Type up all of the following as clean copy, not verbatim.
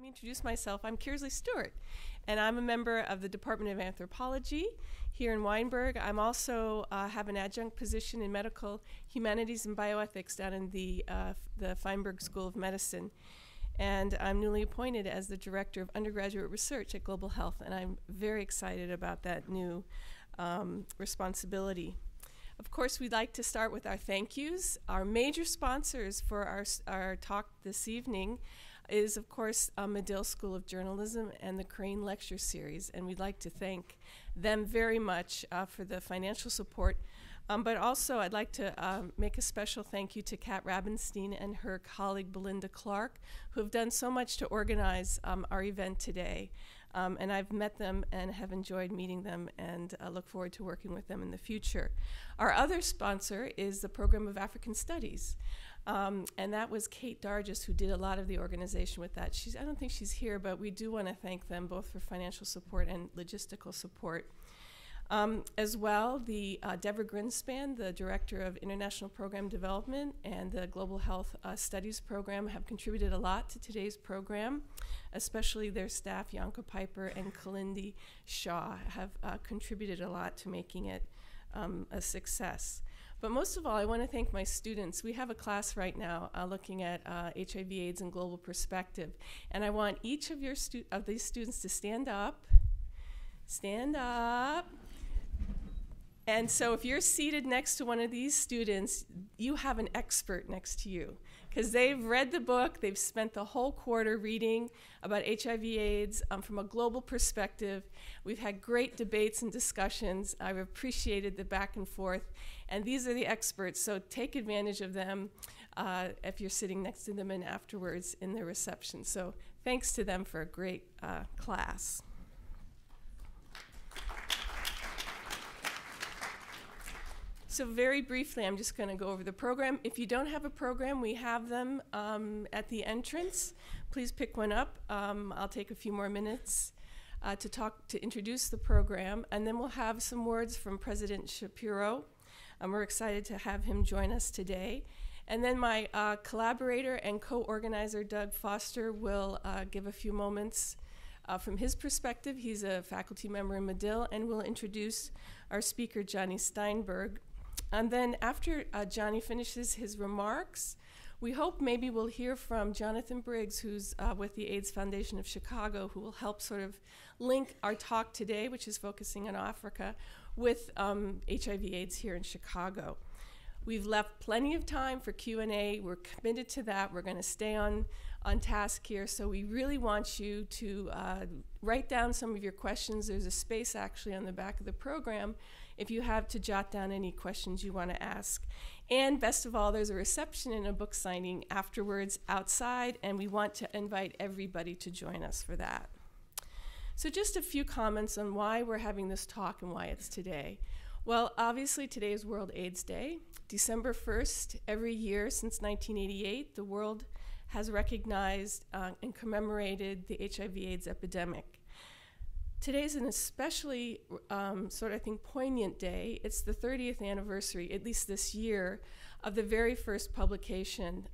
me introduce myself. I'm Kearsley Stewart, and I'm a member of the Department of Anthropology here in Weinberg. I'm also have an adjunct position in medical humanities and bioethics down in the Feinberg School of Medicine. And I'm newly appointed as the Director of Undergraduate Research at Global Health, and I'm very excited about that new responsibility. Of course, we'd like to start with our thank yous. Our major sponsors for our talk this evening is, of course, Medill School of Journalism and the Crain Lecture Series, and we'd like to thank them very much for the financial support. But also, I'd like to make a special thank you to Kat Rabenstein and her colleague Belinda Clark, who have done so much to organize our event today. And I've met them and have enjoyed meeting them, and look forward to working with them in the future. Our other sponsor is the Program of African Studies. And that was Kate Dargis, who did a lot of the organization with that. I don't think she's here, but we do want to thank them both for financial support and logistical support. As well, the Deborah Grinspan, the Director of International Program Development and the Global Health Studies Program, have contributed a lot to today's program, especially their staff, Yanka Piper and Kalindi Shaw, have contributed a lot to making it a success. But most of all, I want to thank my students. We have a class right now looking at HIV/AIDS and global perspective, and I want each of these students to stand up. Stand up. And so if you're seated next to one of these students, you have an expert next to you, because they've read the book, they've spent the whole quarter reading about HIV/AIDS from a global perspective. We've had great debates and discussions. I've appreciated the back and forth, and these are the experts, so take advantage of them if you're sitting next to them and afterwards in the reception. So thanks to them for a great class. So very briefly, I'm just going to go over the program. If you don't have a program, we have them at the entrance. Please pick one up. I'll take a few more minutes to introduce the program, and then we'll have some words from President Schapiro. We're excited to have him join us today. And then my collaborator and co-organizer, Doug Foster, will give a few moments from his perspective. He's a faculty member in Medill, and will introduce our speaker, Jonny Steinberg. And then after Jonny finishes his remarks, we hope maybe we'll hear from Jonathan Briggs, who's with the AIDS Foundation of Chicago, who will help sort of link our talk today, which is focusing on Africa, with HIV/AIDS here in Chicago. We've left plenty of time for Q&A. We're committed to that. We're going to stay on task here, so we really want you to write down some of your questions. There's a space actually on the back of the program if you have to jot down any questions you want to ask. And best of all, there's a reception and a book signing afterwards outside, and we want to invite everybody to join us for that. So just a few comments on why we're having this talk and why it's today. Well, obviously today is World AIDS Day. December 1st, every year since 1988, the world has recognized and commemorated the HIV/AIDS epidemic. Today's an especially I think, poignant day. It's the 30th anniversary, at least this year, of the very first publication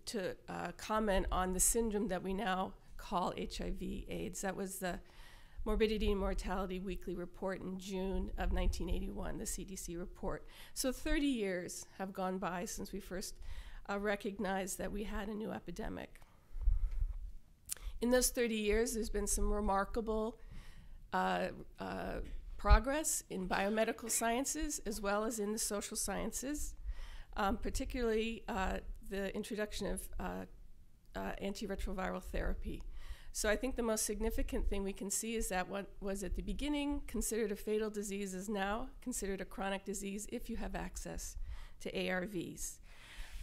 to comment on the syndrome that we now call HIV/AIDS. That was the Morbidity and Mortality Weekly Report in June of 1981, the CDC report. So 30 years have gone by since we first recognized that we had a new epidemic. In those 30 years, there's been some remarkable progress in biomedical sciences as well as in the social sciences, particularly the introduction of antiretroviral therapy. So I think the most significant thing we can see is that what was at the beginning considered a fatal disease is now considered a chronic disease if you have access to ARVs.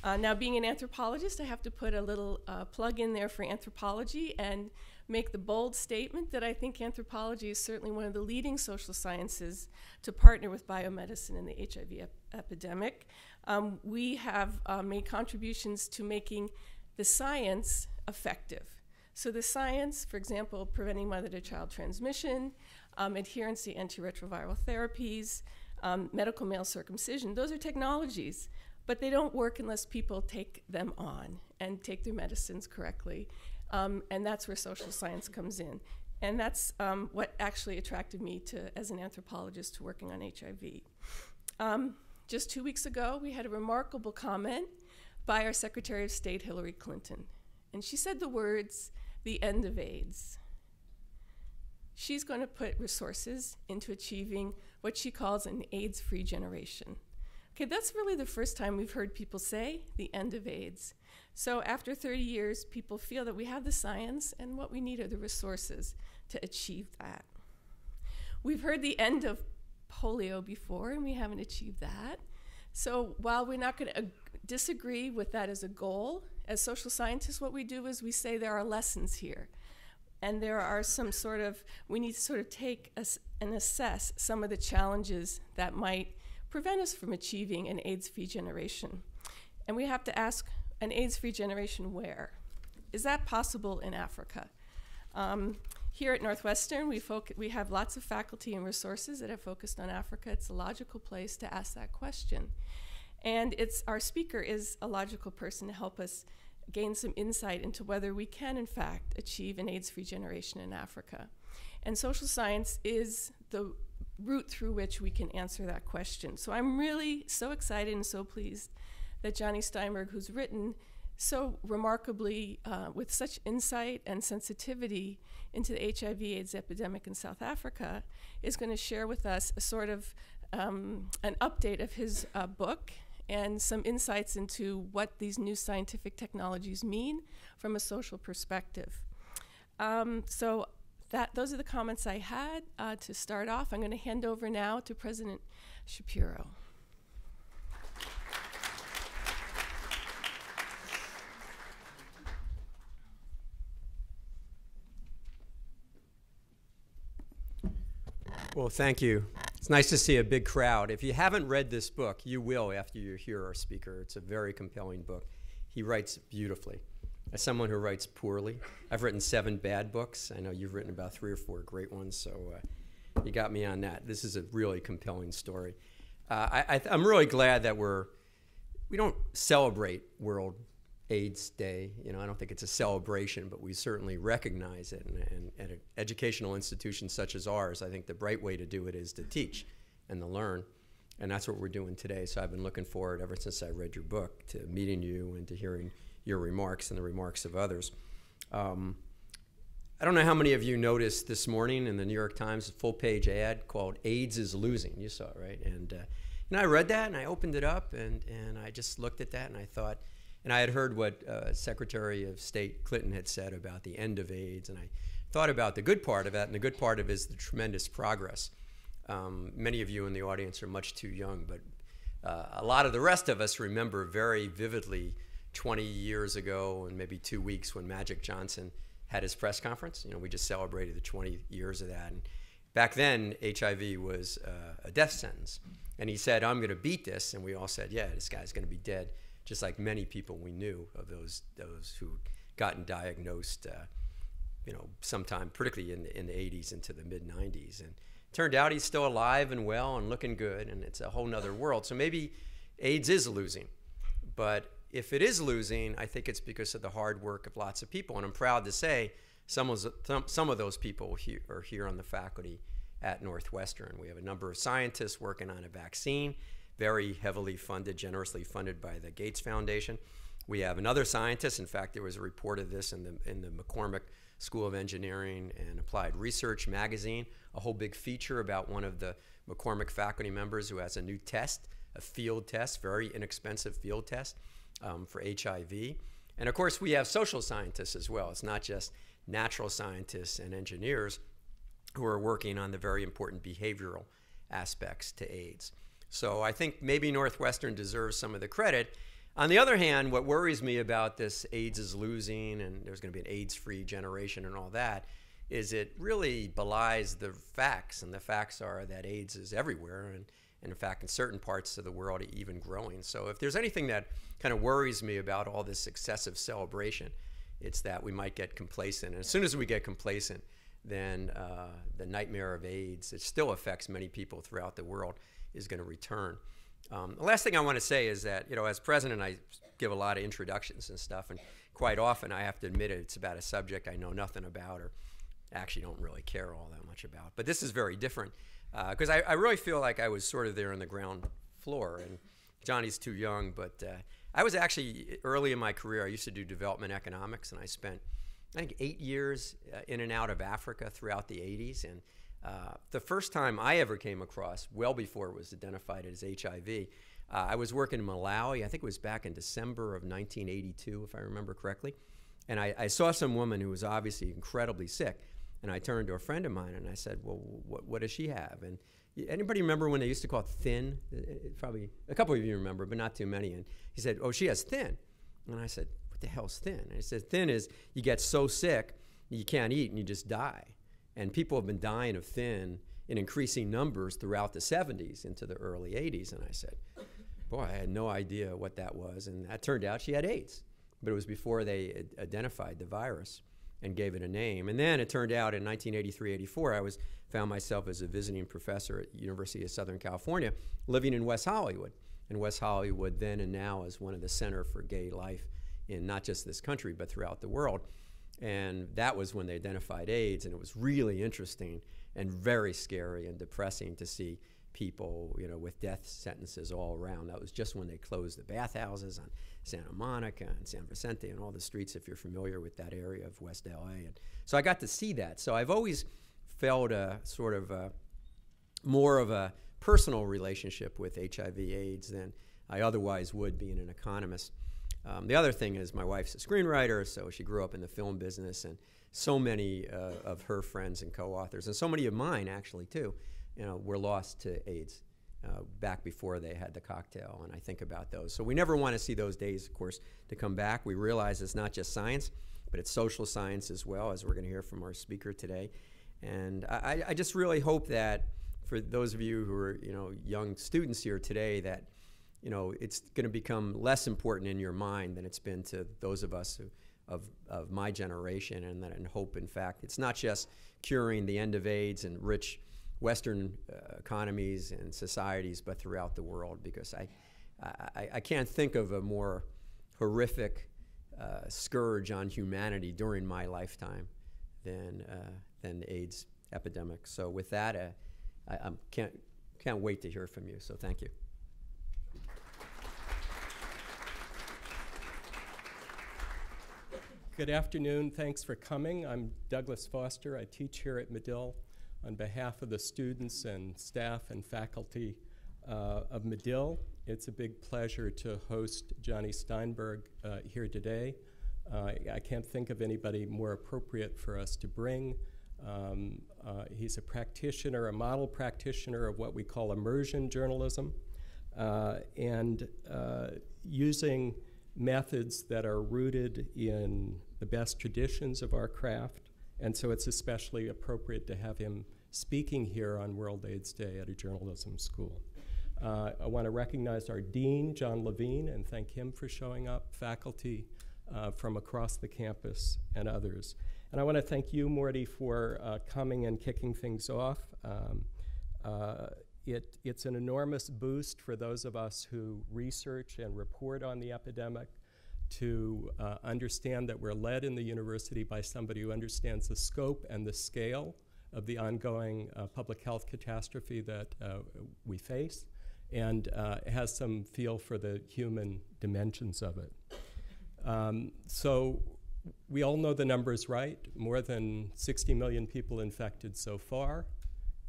Now, being an anthropologist, I have to put a little plug in there for anthropology and make the bold statement that I think anthropology is certainly one of the leading social sciences to partner with biomedicine in the HIV epidemic. We have made contributions to making the science effective. So the science, for example, preventing mother-to-child transmission, adherence to antiretroviral therapies, medical male circumcision, those are technologies, but they don't work unless people take them on and take their medicines correctly. And that's where social science comes in. And that's what actually attracted me to, as an anthropologist, to working on HIV. Just 2 weeks ago, we had a remarkable comment by our Secretary of State, Hillary Clinton. And she said the words, "the end of AIDS." She's going to put resources into achieving what she calls an AIDS-free generation. Okay, that's really the first time we've heard people say the end of AIDS. So after 30 years, people feel that we have the science, and what we need are the resources to achieve that. We've heard the end of polio before, and we haven't achieved that. So while we're not going to disagree with that as a goal, as social scientists, what we do is we say there are lessons here. And there are we need to sort of take and assess some of the challenges that might prevent us from achieving an AIDS-free generation. And we have to ask, an AIDS-free generation where? Is that possible in Africa? Here at Northwestern, we have lots of faculty and resources that have focused on Africa. It's a logical place to ask that question. And our speaker is a logical person to help us gain some insight into whether we can, in fact, achieve an AIDS-free generation in Africa. And social science is the route through which we can answer that question. So I'm really so excited and so pleased that Jonny Steinberg, who's written so remarkably, with such insight and sensitivity into the HIV/AIDS epidemic in South Africa, is going to share with us a sort of an update of his book and some insights into what these new scientific technologies mean from a social perspective. So those are the comments I had to start off. I'm going to hand over now to President Schapiro. Well, thank you. It's nice to see a big crowd. If you haven't read this book, you will after you hear our speaker. It's a very compelling book. He writes beautifully. As someone who writes poorly, I've written 7 bad books. I know you've written about 3 or 4 great ones, so you got me on that. This is a really compelling story. I'm really glad that we don't celebrate World AIDS Day. You know, I don't think it's a celebration, but we certainly recognize it. And at an educational institution such as ours, I think the right way to do it is to teach and to learn. And that's what we're doing today. So I've been looking forward, ever since I read your book, to meeting you and to hearing your remarks and the remarks of others. I don't know how many of you noticed this morning in the New York Times a full-page ad called "AIDS is Losing." You saw it, right? And I read that, and I opened it up, and I just looked at that, and I thought, and I had heard what Secretary of State Clinton had said about the end of AIDS, and I thought about the good part of that, and the good part of it is the tremendous progress. Many of you in the audience are much too young, but a lot of the rest of us remember very vividly 20 years ago and maybe 2 weeks when Magic Johnson had his press conference. You know, we just celebrated the 20 years of that. And back then, HIV was a death sentence. And he said, "I'm going to beat this." And we all said, "Yeah, this guy's going to be dead," just like many people we knew of those who gotten diagnosed, sometime, particularly in the 80s into the mid-90s. And it turned out he's still alive and well and looking good, and it's a whole nother world. So maybe AIDS is losing. But if it is losing, I think it's because of the hard work of lots of people. And I'm proud to say some of those people are here on the faculty at Northwestern. We have a number of scientists working on a vaccine, very heavily funded, generously funded by the Gates Foundation. We have another scientist. In fact, there was a report of this in the McCormick School of Engineering and Applied Research magazine, a whole big feature about one of the McCormick faculty members who has a new test, a field test, very inexpensive field test for HIV. And of course, we have social scientists as well. It's not just natural scientists and engineers who are working on the very important behavioral aspects to AIDS. So I think maybe Northwestern deserves some of the credit. On the other hand, what worries me about this AIDS is losing and there's going to be an AIDS-free generation and all that is it really belies the facts. And the facts are that AIDS is everywhere and in fact, in certain parts of the world, even growing. So if there's anything that kind of worries me about all this excessive celebration, it's that we might get complacent. And as soon as we get complacent, then the nightmare of AIDS, it still affects many people throughout the world, is going to return. The last thing I want to say is that, as president, I give a lot of introductions and stuff. And quite often, I have to admit it, it's about a subject I know nothing about or actually don't really care all that much about. But this is very different because I really feel like I was sort of there on the ground floor. And Johnny's too young, but I was actually, early in my career, I used to do development economics, and I spent, I think, 8 years in and out of Africa throughout the 80s. And the first time I ever came across, well before it was identified as HIV, I was working in Malawi. I think it was back in December of 1982, if I remember correctly. And I saw some woman who was obviously incredibly sick. And I turned to a friend of mine and I said, well, what does she have? And anybody remember when they used to call it thin? Probably a couple of you remember, but not too many. And he said, oh, she has thin. And I said, what the hell's thin? And he said, thin is you get so sick you can't eat and you just die. And people have been dying of thin in increasing numbers throughout the 70s into the early 80s. And I said, boy, I had no idea what that was. And that turned out she had AIDS. But it was before they identified the virus and gave it a name. And then it turned out in 1983-84, I found myself as a visiting professor at University of Southern California, living in West Hollywood. And West Hollywood then and now is one of the center for gay life in not just this country, but throughout the world. And that was when they identified AIDS, and it was really interesting and very scary and depressing to see people, with death sentences all around. That was just when they closed the bathhouses on Santa Monica and San Vicente and all the streets, if you're familiar with that area of West LA. And so I got to see that. So I've always felt a sort of more of a personal relationship with HIV/AIDS than I otherwise would being an economist. The other thing is my wife's a screenwriter, so she grew up in the film business, and so many of her friends and co-authors, and so many of mine actually too, were lost to AIDS back before they had the cocktail, and I think about those. So we never want to see those days, of course, to come back. We realize it's not just science, but it's social science as well, as we're going to hear from our speaker today. And I just really hope that for those of you who are, young students here today, that, it's going to become less important in your mind than it's been to those of us of my generation, and that in hope, in fact, it's not just curing the end of AIDS and rich Western economies and societies, but throughout the world, because I can't think of a more horrific scourge on humanity during my lifetime than the AIDS epidemic. So with that, I can't wait to hear from you. So thank you. Good afternoon. Thanks for coming. I'm Douglas Foster. I teach here at Medill on behalf of the students and staff and faculty of Medill. It's a big pleasure to host Jonny Steinberg here today. I can't think of anybody more appropriate for us to bring. He's a practitioner, a model practitioner of what we call immersion journalism, and using methods that are rooted in the best traditions of our craft. And so it's especially appropriate to have him speaking here on World AIDS Day at a journalism school. I want to recognize our dean, John Levine, and thank him for showing up, faculty from across the campus, and others. And I want to thank you, Morty, for coming and kicking things off. It's an enormous boost for those of us who research and report on the epidemic to understand that we're led in the university by somebody who understands the scope and the scale of the ongoing public health catastrophe that we face, and has some feel for the human dimensions of it. So we all know the numbers right. More than 60 million people infected so far,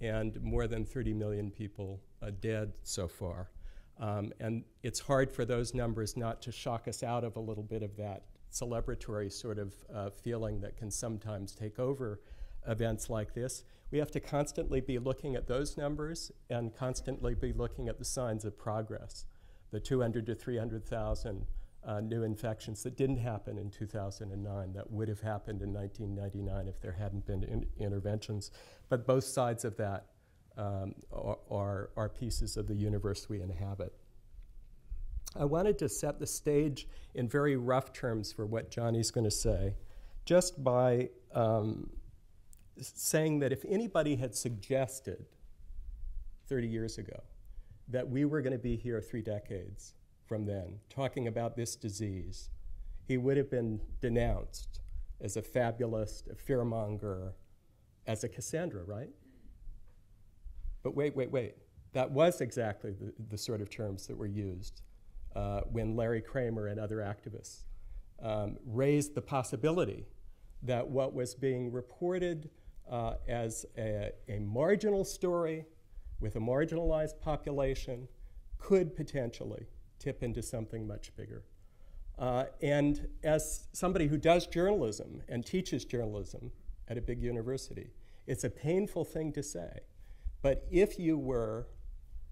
and more than 30 million people dead so far. And it's hard for those numbers not to shock us out of a little bit of that celebratory sort of feeling that can sometimes take over events like this. We have to constantly be looking at those numbers and constantly be looking at the signs of progress, the 200 to 300,000 new infections that didn't happen in 2009, that would have happened in 1999 if there hadn't been interventions. But both sides of that are pieces of the universe we inhabit. I wanted to set the stage in very rough terms for what Johnny's going to say, just by saying that if anybody had suggested 30 years ago that we were going to be here 3 decades from then talking about this disease he would have been denounced as a fabulist, a fearmonger, as a Cassandra, right? But wait. That was exactly the sort of terms that were used when Larry Kramer and other activists raised the possibility that what was being reported as a marginal story with a marginalized population could potentially tip into something much bigger. And as somebody who does journalism and teaches journalism at a big university, it's a painful thing to say. But if you were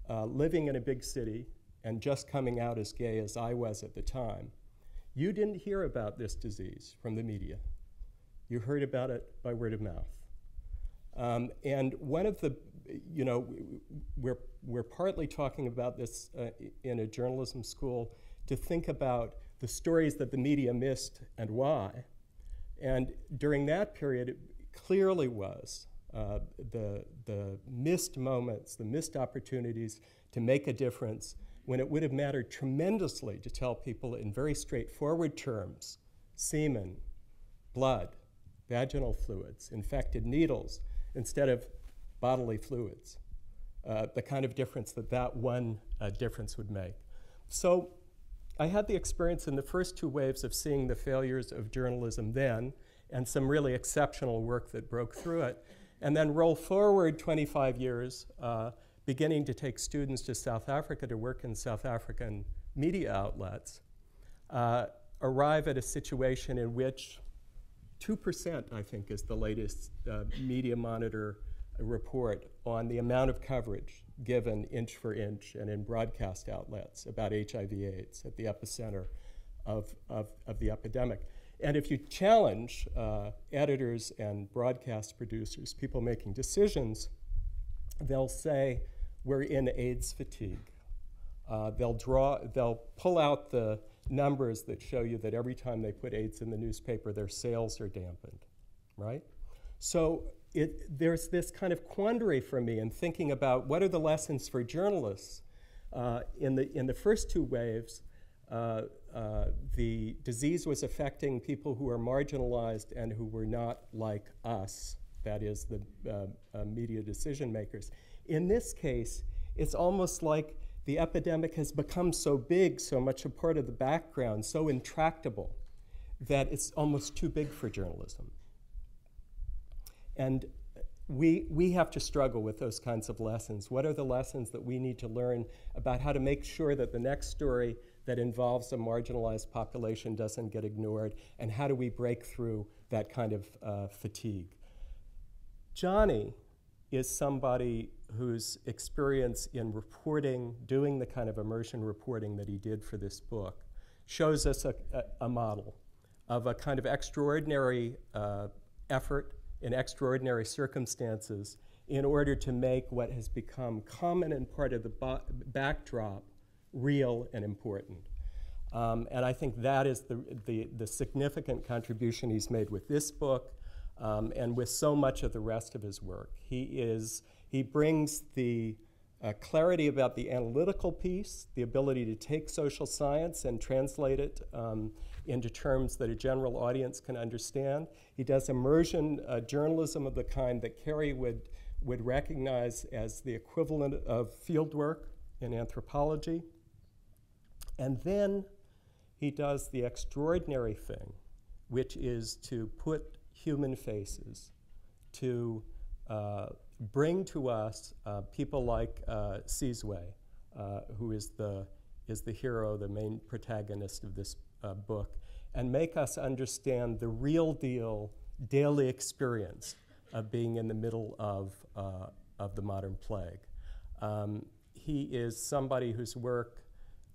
living in a big city and just coming out as gay as I was at the time, you didn't hear about this disease from the media. You heard about it by word of mouth. And one of the, we're partly talking about this in a journalism school to think about the stories that the media missed and why. And during that period, it clearly was the missed moments, the missed opportunities to make a difference when it would have mattered tremendously to tell people in very straightforward terms, semen, blood, vaginal fluids, infected needles, instead of bodily fluids, the kind of difference that one difference would make. So I had the experience in the first two waves of seeing the failures of journalism then and some really exceptional work that broke through it. And then roll forward 25 years, beginning to take students to South Africa to work in South African media outlets, arrive at a situation in which 2%, I think, is the latest Media Monitor report on the amount of coverage given inch for inch and in broadcast outlets about HIV/AIDS at the epicenter of the epidemic. And if you challenge editors and broadcast producers, people making decisions, they'll say, we're in AIDS fatigue. They'll pull out the numbers that show you that every time they put AIDS in the newspaper, their sales are dampened, right? So there's this kind of quandary for me in thinking about what are the lessons for journalists. In the first two waves, the disease was affecting people who are marginalized and who were not like us, that is, the media decision makers. In this case, it's almost like the epidemic has become so big, so much a part of the background, so intractable, that it's almost too big for journalism. And we have to struggle with those kinds of lessons. What are the lessons that we need to learn about how to make sure that the next story that involves a marginalized population doesn't get ignored, and how do we break through that kind of fatigue? Jonny is somebody whose experience in reporting, doing the kind of immersion reporting that he did for this book, shows us a model of a kind of extraordinary effort in extraordinary circumstances in order to make what has become common and part of the backdrop real and important. And I think that is the significant contribution he's made with this book and with so much of the rest of his work. He brings the clarity about the analytical piece, the ability to take social science and translate it into terms that a general audience can understand. He does immersion journalism of the kind that Carrie would recognize as the equivalent of fieldwork in anthropology. And then he does the extraordinary thing, which is to put human faces, to bring to us people like Sizwe, who is the hero, the main protagonist of this book, and make us understand the real deal daily experience of being in the middle of the modern plague. He is somebody whose work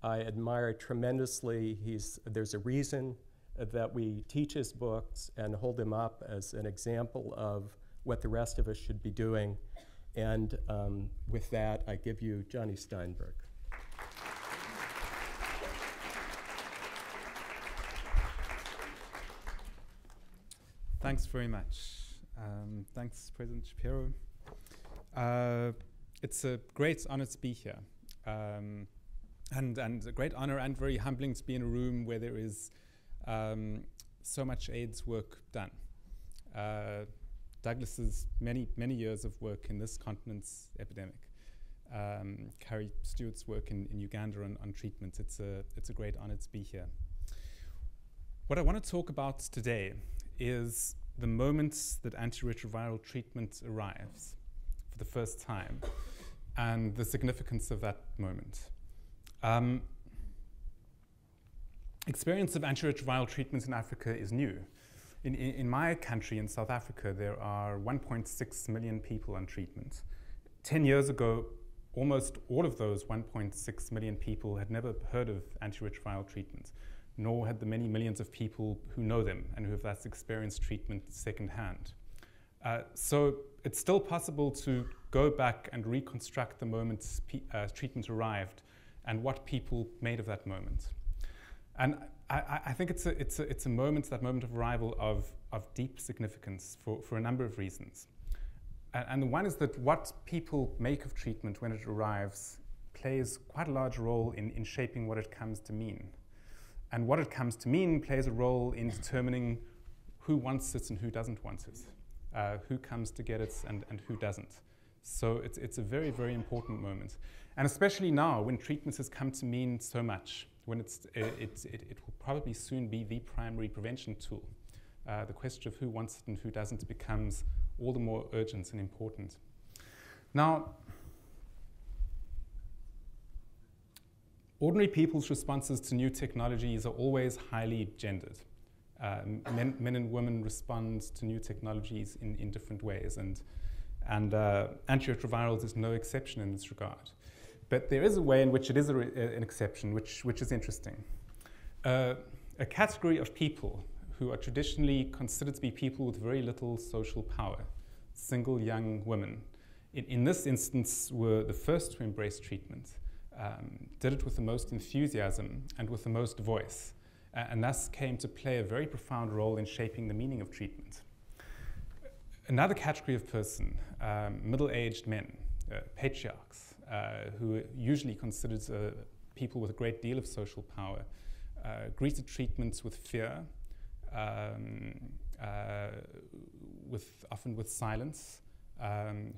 I admire tremendously. There's a reason that we teach his books and hold him up as an example of what the rest of us should be doing. And with that, I give you Jonny Steinberg. Thanks very much. Thanks, President Schapiro. It's a great honor to be here. And a great honor and very humbling to be in a room where there is so much AIDS work done. Douglas's many years of work in this continent's epidemic. Carrie Stewart's work in Uganda on treatment. It's a great honor to be here. What I want to talk about today is the moments that antiretroviral treatment arrives for the first time and the significance of that moment. Experience of antiretroviral treatment in Africa is new. In my country, in South Africa, there are 1.6 million people on treatment. 10 years ago, almost all of those 1.6 million people had never heard of antiretroviral treatment, nor had the many millions of people who know them and who have thus experienced treatment secondhand. So it's still possible to go back and reconstruct the moment treatment arrived and what people made of that moment. And I think it's a moment, that moment of arrival, of deep significance for a number of reasons. And the one is that what people make of treatment when it arrives plays quite a large role in shaping what it comes to mean. And what it comes to mean plays a role in determining who wants it and who doesn't want it, who comes to get it and who doesn't. So it's a very, very important moment. And especially now, when treatment has come to mean so much, when it will probably soon be the primary prevention tool. The question of who wants it and who doesn't becomes all the more urgent and important. Now, ordinary people's responses to new technologies are always highly gendered. Men and women respond to new technologies in different ways, and antiretrovirals is no exception in this regard. But there is a way in which it is an exception, which is interesting. A category of people who are traditionally considered to be people with very little social power, single young women, in this instance were the first to embrace treatment, did it with the most enthusiasm and with the most voice, and thus came to play a very profound role in shaping the meaning of treatment. Another category of person, middle-aged men, patriarchs, who are usually considered people with a great deal of social power, greeted treatments with fear, often with silence,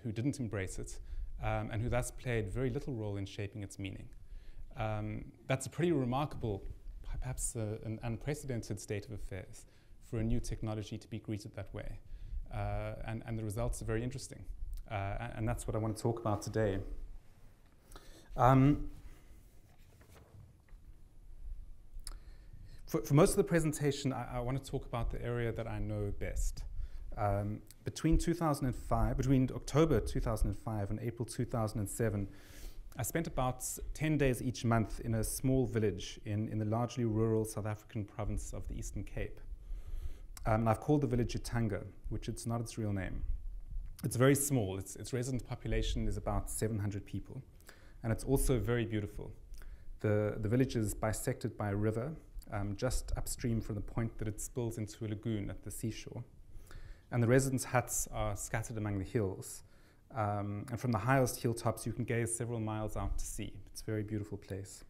who didn't embrace it, and who thus played very little role in shaping its meaning. That's a pretty remarkable, perhaps an unprecedented state of affairs for a new technology to be greeted that way. And the results are very interesting. And that's what I want to talk about today. For most of the presentation, I want to talk about the area that I know best. Between October 2005 and April 2007, I spent about 10 days each month in a small village in the largely rural South African province of the Eastern Cape. I've called the village Utanga, which it's not its real name. It's very small. Its resident population is about 700 people. And it's also very beautiful. The village is bisected by a river, just upstream from the point that it spills into a lagoon at the seashore. And the residents' huts are scattered among the hills. And from the highest hilltops, you can gaze several miles out to sea. It's a very beautiful place.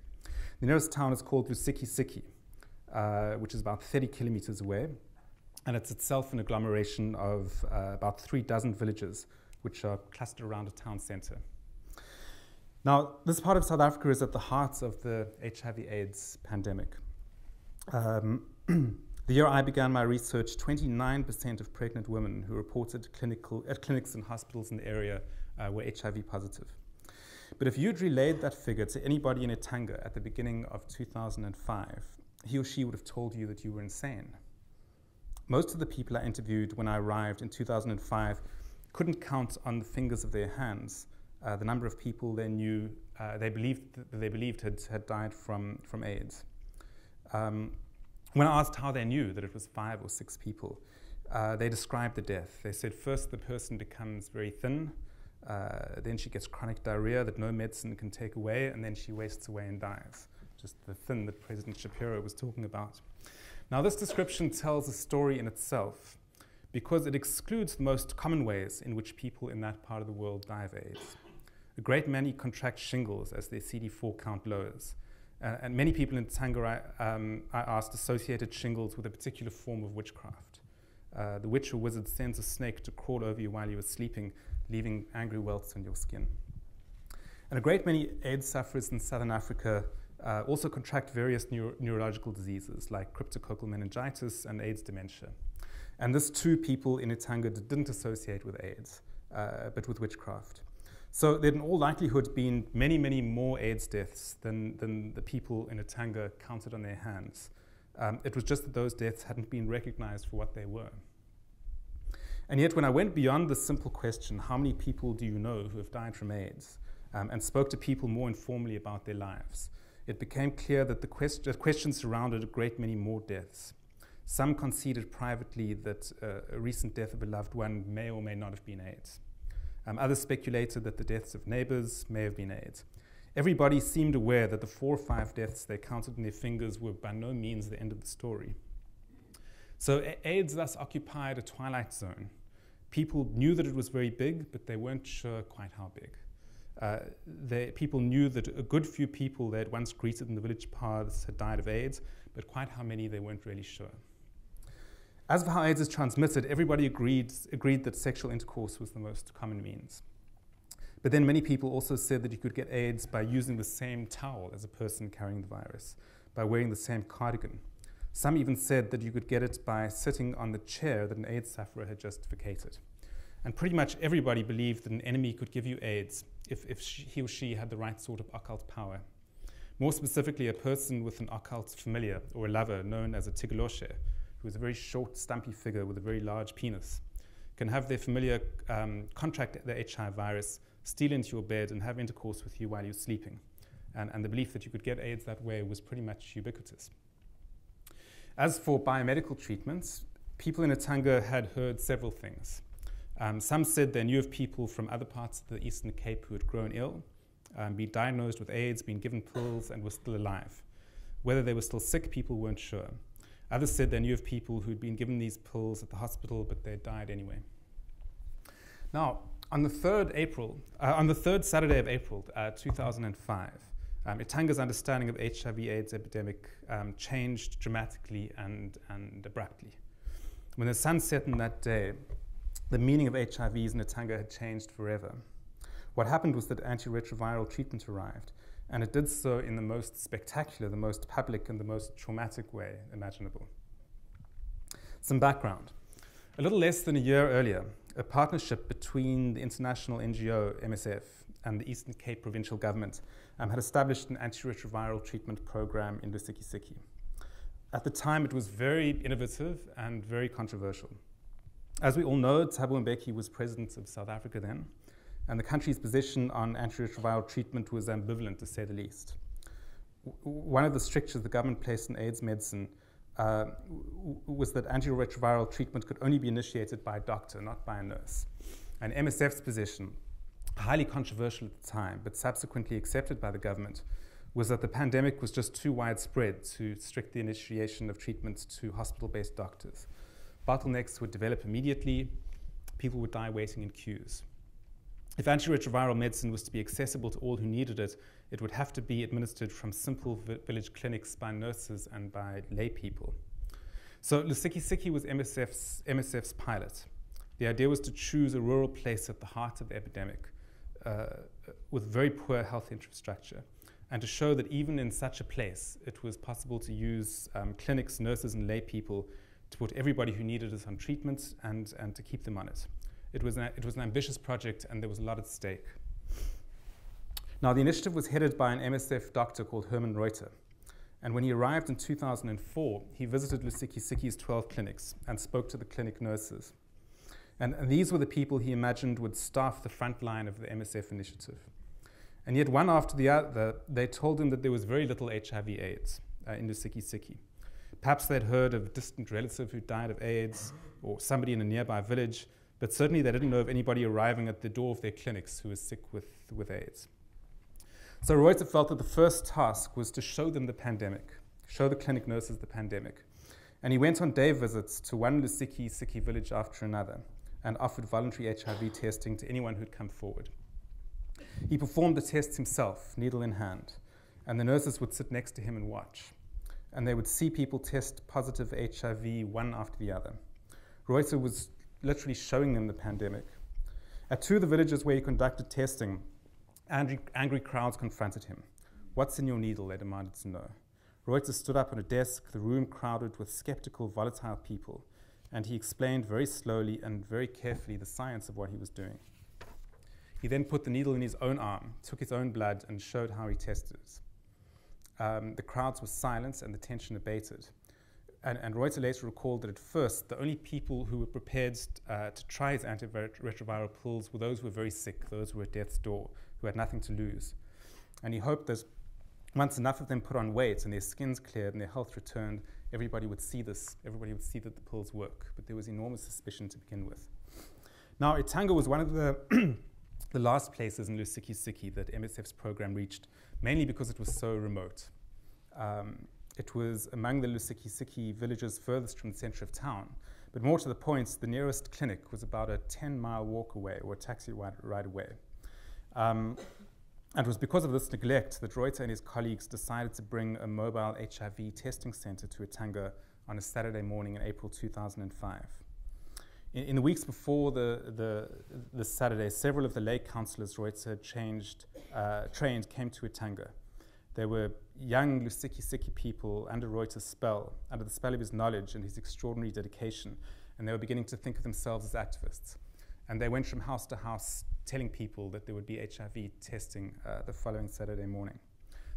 The nearest town is called Lusikisiki, which is about 30 kilometers away. And it's itself an agglomeration of about 36 villages, which are clustered around a town center. Now, this part of South Africa is at the heart of the HIV/AIDS pandemic. The year I began my research, 29% of pregnant women who reported at clinics and hospitals in the area were HIV positive. But if you'd relayed that figure to anybody in Utanga at the beginning of 2005, he or she would have told you that you were insane. Most of the people I interviewed when I arrived in 2005 couldn't count on the fingers of their hands the number of people they knew, they believed had died from AIDS. When I asked how they knew that it was 5 or 6 people, they described the death. They said first the person becomes very thin, then she gets chronic diarrhea that no medicine can take away, and then she wastes away and dies. Just the thin that President Schapiro was talking about. Now this description tells a story in itself because it excludes the most common ways in which people in that part of the world die of AIDS. A great many contract shingles as their CD4 count lowers. And many people in Tanga, I asked, associated shingles with a particular form of witchcraft. The witch or wizard sends a snake to crawl over you while you are sleeping, leaving angry welts on your skin. And a great many AIDS sufferers in southern Africa also contract various neurological diseases like cryptococcal meningitis and AIDS dementia. And this too, people in Tanga didn't associate with AIDS, but with witchcraft. So there had in all likelihood been many, many more AIDS deaths than the people in Tanga counted on their hands. It was just that those deaths hadn't been recognized for what they were. And yet when I went beyond the simple question, how many people do you know who have died from AIDS, and spoke to people more informally about their lives, it became clear that the question surrounded a great many more deaths. Some conceded privately that a recent death of a loved one may or may not have been AIDS. Others speculated that the deaths of neighbors may have been AIDS. Everybody seemed aware that the 4 or 5 deaths they counted on their fingers were by no means the end of the story. So AIDS thus occupied a twilight zone. People knew that it was very big, but they weren't sure quite how big. People knew that a good few people they had once greeted in the village paths had died of AIDS, but quite how many they weren't really sure. As for how AIDS is transmitted, everybody agreed that sexual intercourse was the most common means. But then many people also said that you could get AIDS by using the same towel as a person carrying the virus, by wearing the same cardigan. Some even said that you could get it by sitting on the chair that an AIDS sufferer had just vacated. And pretty much everybody believed that an enemy could give you AIDS if he or she had the right sort of occult power. More specifically, a person with an occult familiar or a lover known as a tigoloshe, who is a very short, stumpy figure with a very large penis, can have their familiar contract the HIV virus, steal into your bed and have intercourse with you while you're sleeping. And the belief that you could get AIDS that way was pretty much ubiquitous. As for biomedical treatments, people in Tanga had heard several things. Some said they knew of people from other parts of the Eastern Cape who had grown ill, been diagnosed with AIDS, been given pills, and were still alive. Whether they were still sick, people weren't sure. Others said they knew of people who'd been given these pills at the hospital, but they died anyway. Now, on the third Saturday of April 2005, Tanga's understanding of HIV/AIDS epidemic changed dramatically and abruptly. When the sun set on that day, the meaning of HIVs in Tanga had changed forever. What happened was that antiretroviral treatment arrived, and it did so in the most spectacular, the most public, and the most traumatic way imaginable. Some background. A little less than a year earlier, a partnership between the international NGO MSF and the Eastern Cape provincial government had established an antiretroviral treatment program in Lusikisiki. At the time, it was very innovative and very controversial. As we all know, Thabo Mbeki was president of South Africa then, and the country's position on antiretroviral treatment was ambivalent, to say the least. One of the strictures the government placed on AIDS medicine was that antiretroviral treatment could only be initiated by a doctor, not by a nurse. And MSF's position, highly controversial at the time, but subsequently accepted by the government, was that the pandemic was just too widespread to restrict the initiation of treatment to hospital-based doctors. Bottlenecks would develop immediately, people would die waiting in queues. If antiretroviral medicine was to be accessible to all who needed it, it would have to be administered from simple village clinics by nurses and by lay people. So Lusikisiki was MSF's pilot. The idea was to choose a rural place at the heart of the epidemic with very poor health infrastructure, and to show that even in such a place, it was possible to use clinics, nurses, and lay people to put everybody who needed it on treatment and to keep them on it. It was an ambitious project, and there was a lot at stake. Now, the initiative was headed by an MSF doctor called Herman Reuter. And when he arrived in 2004, he visited Lusikisiki's 12 clinics and spoke to the clinic nurses. And these were the people he imagined would staff the front line of the MSF initiative. And yet, one after the other, they told him that there was very little HIV/AIDS in Lusikisiki. Perhaps they'd heard of a distant relative who died of AIDS, or somebody in a nearby village, but certainly they didn't know of anybody arriving at the door of their clinics who was sick with AIDS. So Reuter felt that the first task was to show them the pandemic, show the clinic nurses the pandemic. And he went on day visits to one Lusikisiki village after another and offered voluntary HIV testing to anyone who'd come forward. He performed the tests himself, needle in hand, and the nurses would sit next to him and watch. And they would see people test positive for HIV one after the other. Reuter was literally showing them the pandemic. At 2 of the villages where he conducted testing, angry crowds confronted him. "What's in your needle?" they demanded to know. Reuter stood up on a desk, the room crowded with skeptical, volatile people, and he explained very slowly and very carefully the science of what he was doing. He then put the needle in his own arm, took his own blood, and showed how he tested it. The crowds were silent and the tension abated. And Reuter later recalled that at first, the only people who were prepared to try his antiretroviral pills were those who were very sick, those who were at death's door, who had nothing to lose. And he hoped that once enough of them put on weight and their skins cleared and their health returned, everybody would see this. Everybody would see that the pills work. But there was enormous suspicion to begin with. Now, Etanga was one of the the last places in Lusikisiki that MSF's program reached, mainly because it was so remote. It was among the Lusikisiki villages furthest from the center of town. But more to the point, the nearest clinic was about a 10-mile walk away or a taxi ride away. And it was because of this neglect that Reuter and his colleagues decided to bring a mobile HIV testing center to Etanga on a Saturday morning in April 2005. In the weeks before the Saturday, several of the lay councillors Reuter trained came to Etanga. They were young Lusikisiki people under Reuter's spell, under the spell of his knowledge and his extraordinary dedication, and they were beginning to think of themselves as activists. And they went from house to house telling people that there would be HIV testing the following Saturday morning.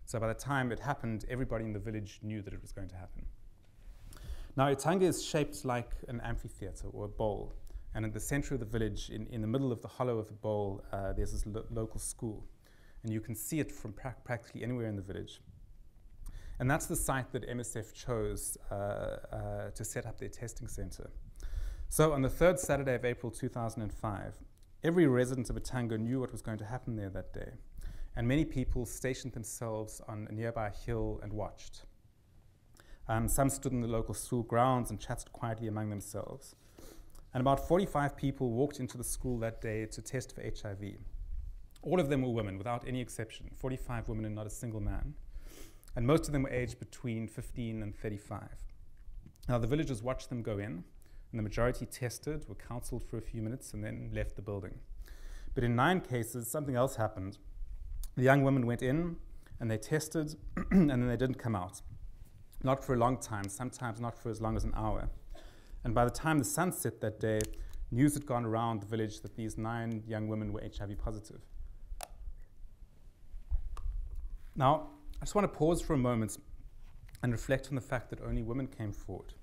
So by the time it happened, everybody in the village knew that it was going to happen. Now, Etanga is shaped like an amphitheater or a bowl. And in the center of the village, in the middle of the hollow of the bowl, there's this local school. And you can see it from practically anywhere in the village. And that's the site that MSF chose to set up their testing center. So on the 3rd Saturday of April 2005, every resident of Etanga knew what was going to happen there that day. And many people stationed themselves on a nearby hill and watched. Some stood in the local school grounds and chatted quietly among themselves. And about 45 people walked into the school that day to test for HIV. All of them were women, without any exception, 45 women and not a single man. And most of them were aged between 15 and 35. Now, the villagers watched them go in, and the majority tested, were counseled for a few minutes, and then left the building. But in 9 cases, something else happened. The young women went in, and they tested, and then they didn't come out. Not for a long time, sometimes not for as long as an hour. And by the time the sun set that day, news had gone around the village that these 9 young women were HIV positive. Now, I just want to pause for a moment and reflect on the fact that only women came forward,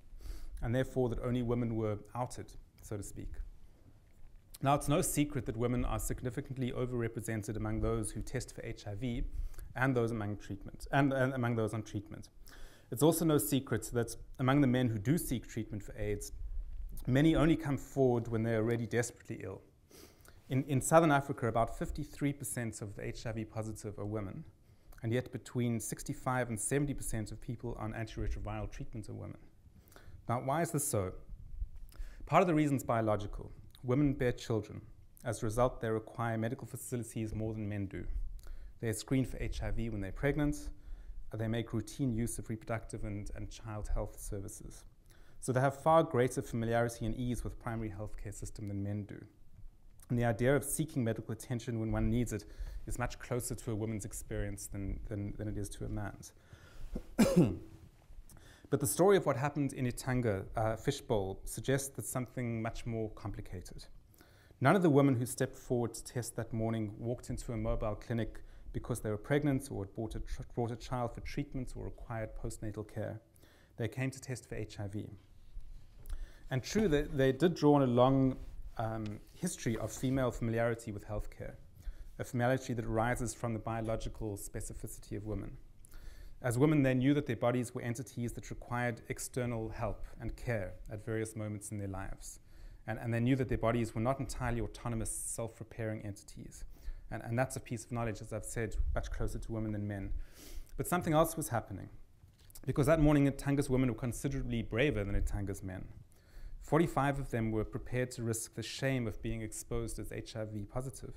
and therefore that only women were outed, so to speak. Now, it's no secret that women are significantly overrepresented among those who test for HIV and those among treatment, and among those on treatment. It's also no secret that among the men who do seek treatment for AIDS, many only come forward when they're already desperately ill. In Southern Africa, about 53% of the HIV positive are women, and yet between 65 and 70% of people on antiretroviral treatment are women. Now, why is this so? Part of the reason is biological. Women bear children. As a result, they require medical facilities more than men do. They are screened for HIV when they're pregnant. They make routine use of reproductive and child health services. So they have far greater familiarity and ease with primary healthcare system than men do. And the idea of seeking medical attention when one needs it is much closer to a woman's experience than it is to a man's. But the story of what happened in Etanga, Fishbowl, suggests that something much more complicated. None of the women who stepped forward to test that morning walked into a mobile clinic because they were pregnant or had brought a child for treatment or required postnatal care. They came to test for HIV. And true, they did draw on a long history of female familiarity with healthcare, a familiarity that arises from the biological specificity of women. As women, they knew that their bodies were entities that required external help and care at various moments in their lives. And they knew that their bodies were not entirely autonomous, self-repairing entities. And that's a piece of knowledge, as I've said, much closer to women than men. But something else was happening, because that morning Etanga's women were considerably braver than Etanga's men. 45 of them were prepared to risk the shame of being exposed as HIV positive,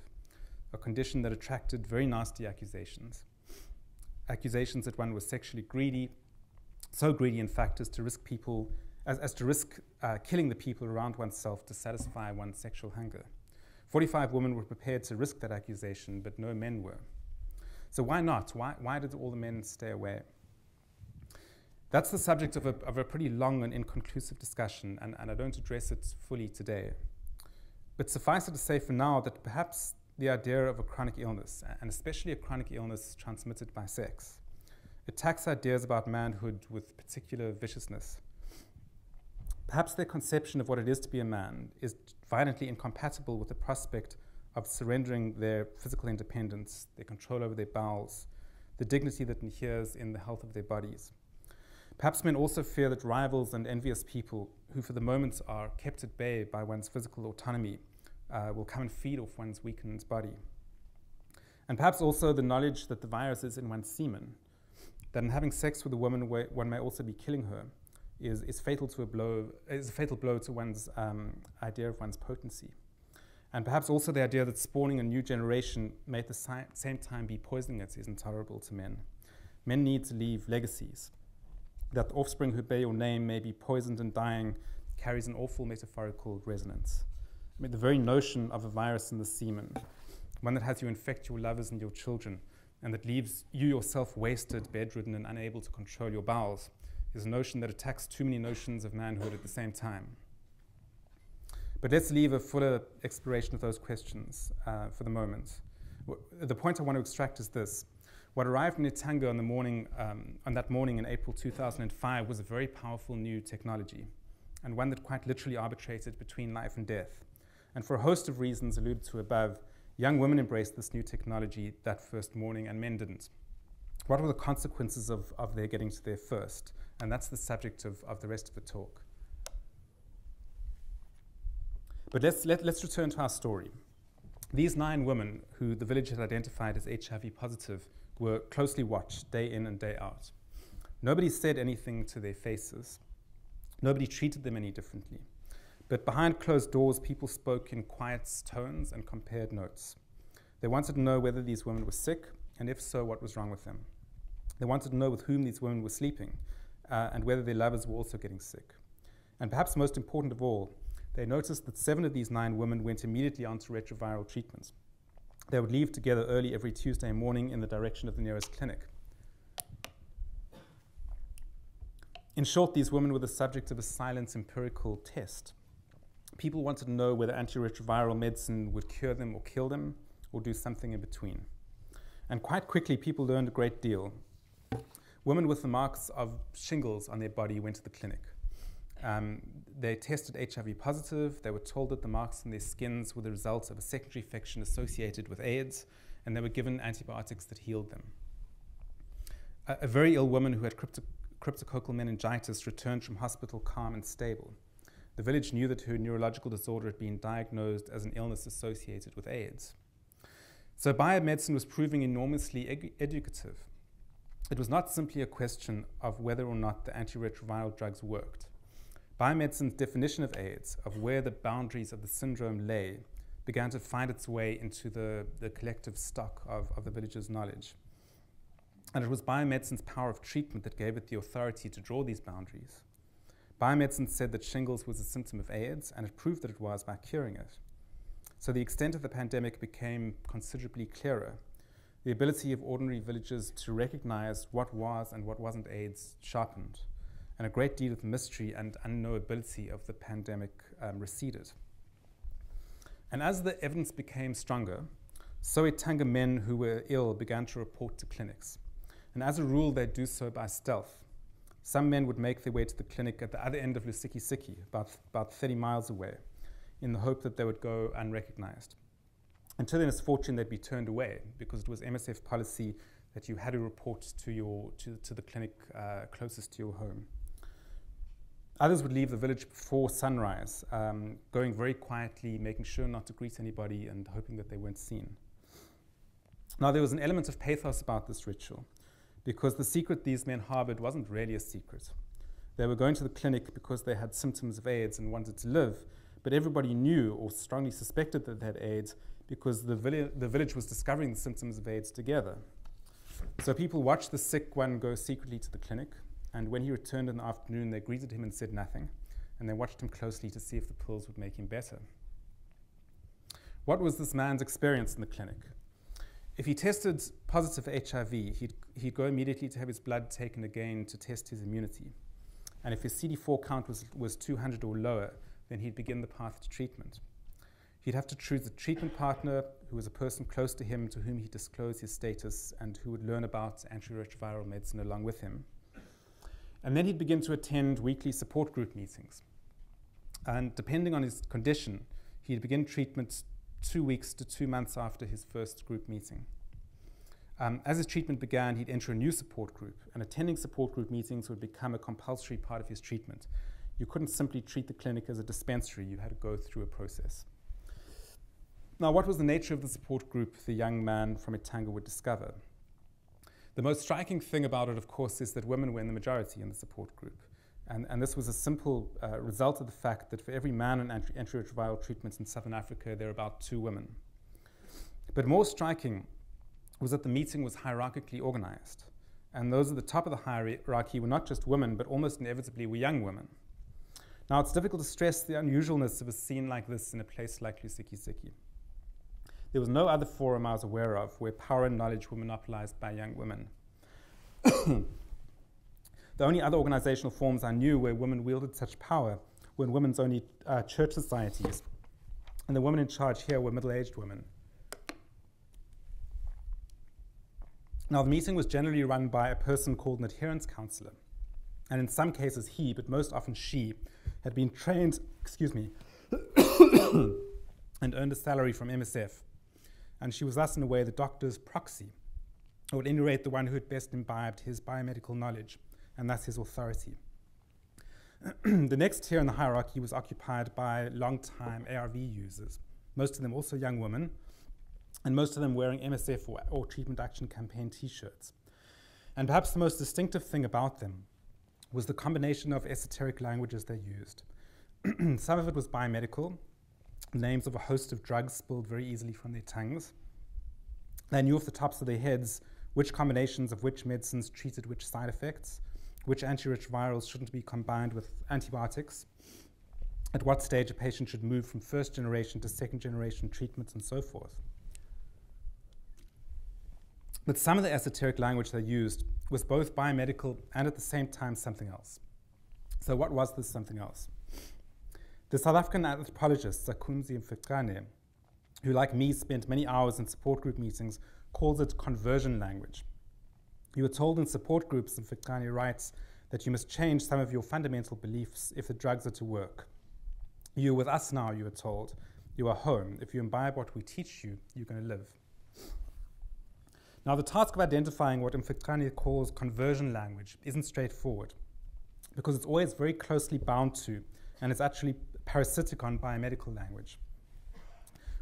a condition that attracted very nasty accusations. accusations that one was sexually greedy, so greedy in fact as to risk killing the people around oneself to satisfy one's sexual hunger. 45 women were prepared to risk that accusation, but no men were. So why not? Why did all the men stay away? That's the subject of a pretty long and inconclusive discussion, and I don't address it fully today. But suffice it to say for now that perhaps the idea of a chronic illness, and especially a chronic illness transmitted by sex, attacks ideas about manhood with particular viciousness. Perhaps their conception of what it is to be a man is violently incompatible with the prospect of surrendering their physical independence, their control over their bowels, the dignity that inheres in the health of their bodies. Perhaps men also fear that rivals and envious people, who for the moment are kept at bay by one's physical autonomy, will come and feed off one's weakened body. And perhaps also the knowledge that the virus is in one's semen, that in having sex with a woman one may also be killing her, is a fatal blow to one's idea of one's potency. And perhaps also the idea that spawning a new generation may at the same time be poisoning it is intolerable to men. Men need to leave legacies. That the offspring who bear your name may be poisoned and dying carries an awful metaphorical resonance. I mean, the very notion of a virus in the semen, one that has you infect your lovers and your children, and that leaves you yourself wasted, bedridden, and unable to control your bowels, is a notion that attacks too many notions of manhood at the same time. But let's leave a fuller exploration of those questions for the moment. The point I want to extract is this. What arrived in Etanga on that morning in April 2005 was a very powerful new technology, and one that quite literally arbitrated between life and death. And for a host of reasons alluded to above, young women embraced this new technology that first morning, and men didn't. What were the consequences of their getting to there first? And that's the subject of the rest of the talk. But let's return to our story. These 9 women, who the village had identified as HIV positive, were closely watched day in and day out. Nobody said anything to their faces. Nobody treated them any differently. But behind closed doors, people spoke in quiet tones and compared notes. They wanted to know whether these women were sick, and if so, what was wrong with them. They wanted to know with whom these women were sleeping, and whether their lovers were also getting sick. And perhaps most important of all, they noticed that 7 of these 9 women went immediately onto retroviral treatment. They would leave together early every Tuesday morning in the direction of the nearest clinic. In short, these women were the subject of a silent empirical test. People wanted to know whether antiretroviral medicine would cure them or kill them, or do something in between. And quite quickly, people learned a great deal. Women with the marks of shingles on their body went to the clinic. They tested HIV positive. They were told that the marks on their skins were the result of a secondary infection associated with AIDS, and they were given antibiotics that healed them. A very ill woman who had cryptococcal meningitis returned from hospital calm and stable. The village knew that her neurological disorder had been diagnosed as an illness associated with AIDS. So biomedicine was proving enormously educative. It was not simply a question of whether or not the antiretroviral drugs worked. Biomedicine's definition of AIDS, of where the boundaries of the syndrome lay, began to find its way into the collective stock of the village's knowledge. And it was biomedicine's power of treatment that gave it the authority to draw these boundaries. Biomedicine said that shingles was a symptom of AIDS, and it proved that it was by curing it. So the extent of the pandemic became considerably clearer. The ability of ordinary villagers to recognize what was and what wasn't AIDS sharpened, and a great deal of the mystery and unknowability of the pandemic receded. And as the evidence became stronger, so Etanga men who were ill began to report to clinics. And as a rule, they'd do so by stealth. Some men would make their way to the clinic at the other end of Lusikisiki, about 30 miles away, in the hope that they would go unrecognized. And to their misfortune, they'd be turned away because it was MSF policy that you had to report to the clinic closest to your home. Others would leave the village before sunrise, going very quietly, making sure not to greet anybody and hoping that they weren't seen. Now, there was an element of pathos about this ritual, because the secret these men harbored wasn't really a secret. They were going to the clinic because they had symptoms of AIDS and wanted to live, but everybody knew or strongly suspected that they had AIDS because the village was discovering the symptoms of AIDS together. So people watched the sick one go secretly to the clinic, and when he returned in the afternoon, they greeted him and said nothing, and they watched him closely to see if the pills would make him better. What was this man's experience in the clinic? If he tested positive for HIV, he'd go immediately to have his blood taken again to test his immunity. And if his CD4 count was 200 or lower, then he'd begin the path to treatment. He'd have to choose a treatment partner who was a person close to him to whom he disclosed his status and who would learn about antiretroviral medicine along with him. And then he'd begin to attend weekly support group meetings. And depending on his condition, he'd begin treatment 2 weeks to 2 months after his first group meeting. As his treatment began, he'd enter a new support group, and attending support group meetings would become a compulsory part of his treatment. You couldn't simply treat the clinic as a dispensary, you had to go through a process. Now, what was the nature of the support group the young man from Etanga would discover? The most striking thing about it, of course, is that women were in the majority in the support group. And this was a simple result of the fact that for every man on antiretroviral treatments in Southern Africa, there are about 2 women. But more striking was that the meeting was hierarchically organized. And those at the top of the hierarchy were not just women, but almost inevitably were young women. Now, it's difficult to stress the unusualness of a scene like this in a place like Lusikisiki. There was no other forum I was aware of where power and knowledge were monopolized by young women. The only other organizational forms I knew where women wielded such power were in women's only church societies. And the women in charge here were middle-aged women. Now, the meeting was generally run by a person called an adherence counselor. And in some cases, he, but most often she, had been trained, and earned a salary from MSF. And she was thus, in a way, the doctor's proxy, or at any rate, the one who had best imbibed his biomedical knowledge, and thus his authority. The next tier in the hierarchy was occupied by long-time ARV users, most of them also young women, and most of them wearing MSF or Treatment Action Campaign t-shirts. And perhaps the most distinctive thing about them was the combination of esoteric languages they used. Some of it was biomedical, names of a host of drugs spilled very easily from their tongues. They knew off the tops of their heads which combinations of which medicines treated which side effects, which antiretrovirals shouldn't be combined with antibiotics, at what stage a patient should move from first generation to second generation treatments, and so forth. But some of the esoteric language they used was both biomedical and at the same time something else. So what was this something else? The South African anthropologist Sakunzi Mfecane, who like me spent many hours in support group meetings, calls it conversion language. You were told in support groups, Mfecane writes, that you must change some of your fundamental beliefs if the drugs are to work. You're with us now, you were told. You are home. If you imbibe what we teach you, you're going to live. Now, the task of identifying what Mfecane calls conversion language isn't straightforward, because it's always very closely bound to, and it's actually parasitic on, biomedical language.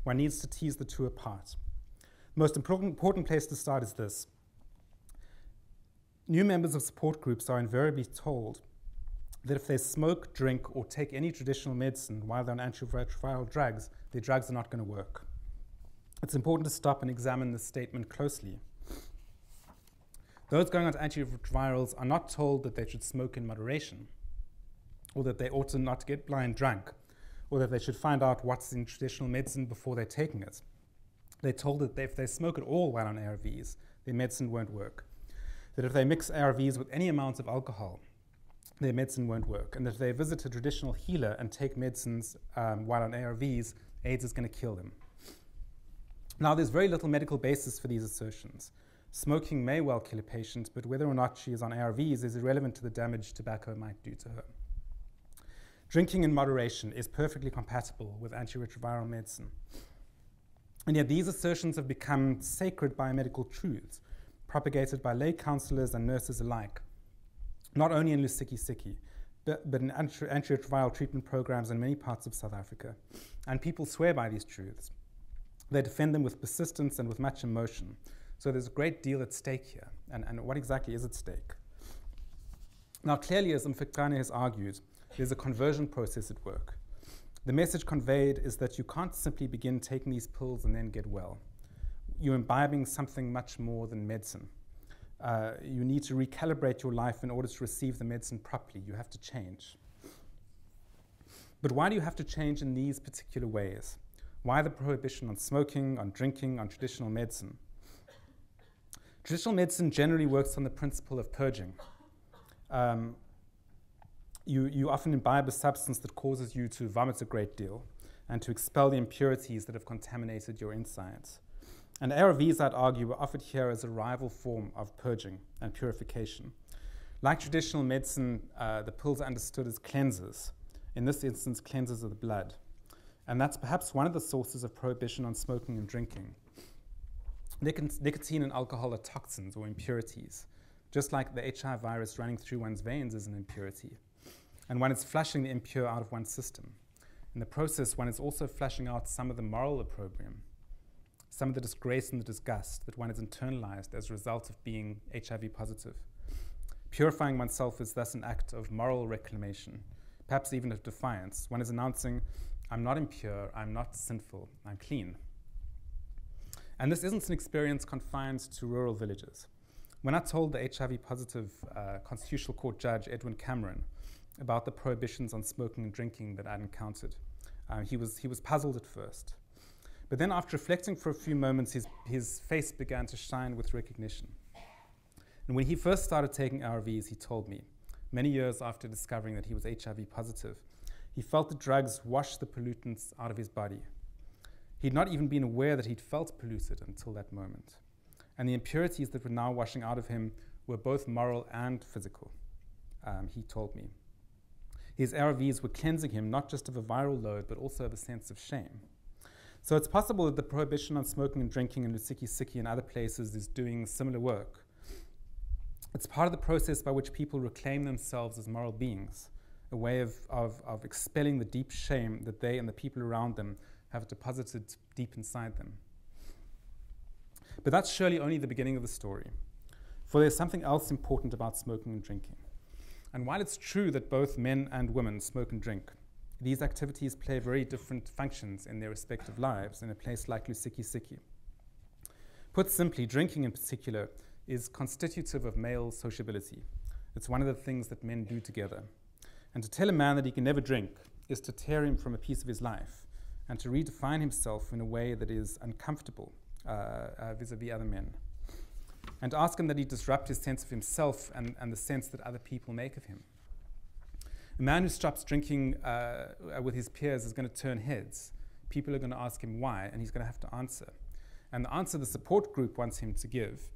One needs to tease the two apart. The most important place to start is this. New members of support groups are invariably told that if they smoke, drink, or take any traditional medicine while they're on antiretroviral drugs, their drugs are not going to work. It's important to stop and examine this statement closely. Those going on to antiretrovirals are not told that they should smoke in moderation, or that they ought to not get blind drunk, or that they should find out what's in traditional medicine before they're taking it. They're told that if they smoke at all while on ARVs, their medicine won't work. That if they mix ARVs with any amount of alcohol, their medicine won't work. And that if they visit a traditional healer and take medicines while on ARVs, AIDS is going to kill them. Now, there's very little medical basis for these assertions. Smoking may well kill a patient, but whether or not she is on ARVs is irrelevant to the damage tobacco might do to her. Drinking in moderation is perfectly compatible with antiretroviral medicine. And yet these assertions have become sacred biomedical truths, propagated by lay counselors and nurses alike, not only in Lusikisiki, but in antiretroviral treatment programs in many parts of South Africa. And people swear by these truths. They defend them with persistence and with much emotion. So there's a great deal at stake here. And what exactly is at stake? Now, clearly, as Mfecane has argued, there's a conversion process at work. The message conveyed is that you can't simply begin taking these pills and then get well. You're imbibing something much more than medicine. You need to recalibrate your life in order to receive the medicine properly. You have to change. But why do you have to change in these particular ways? Why the prohibition on smoking, on drinking, on traditional medicine? Traditional medicine generally works on the principle of purging. You often imbibe a substance that causes you to vomit a great deal and to expel the impurities that have contaminated your insides. And ARVs, I'd argue, are offered here as a rival form of purging and purification. Like traditional medicine, the pills are understood as cleansers. In this instance, cleansers of the blood. And that's perhaps one of the sources of prohibition on smoking and drinking. Nicotine and alcohol are toxins or impurities, just like the HIV virus running through one's veins is an impurity. And one is flushing the impure out of one's system. In the process, one is also flushing out some of the moral opprobrium, some of the disgrace and the disgust that one has internalized as a result of being HIV positive. Purifying oneself is thus an act of moral reclamation, perhaps even of defiance. One is announcing, I'm not impure, I'm not sinful, I'm clean. And this isn't an experience confined to rural villages. When I told the HIV-positive Constitutional Court judge, Edwin Cameron, about the prohibitions on smoking and drinking that I'd encountered, he was puzzled at first. But then after reflecting for a few moments, his face began to shine with recognition. And when he first started taking ARVs, he told me, many years after discovering that he was HIV positive, he felt the drugs wash the pollutants out of his body. He'd not even been aware that he'd felt polluted until that moment. And the impurities that were now washing out of him were both moral and physical, he told me. His ARVs were cleansing him not just of a viral load, but also of a sense of shame. So it's possible that the prohibition on smoking and drinking in Lusiki and other places is doing similar work. It's part of the process by which people reclaim themselves as moral beings, a way of expelling the deep shame that they and the people around them have deposited deep inside them. But that's surely only the beginning of the story, for there's something else important about smoking and drinking. And while it's true that both men and women smoke and drink, these activities play very different functions in their respective lives in a place like Lusiki. Put simply, drinking in particular is constitutive of male sociability. It's one of the things that men do together. And to tell a man that he can never drink is to tear him from a piece of his life and to redefine himself in a way that is uncomfortable vis-a-vis other men. And to ask him that he disrupt his sense of himself and the sense that other people make of him. A man who stops drinking with his peers is going to turn heads. People are going to ask him why, and he's going to have to answer. And the answer the support group wants him to give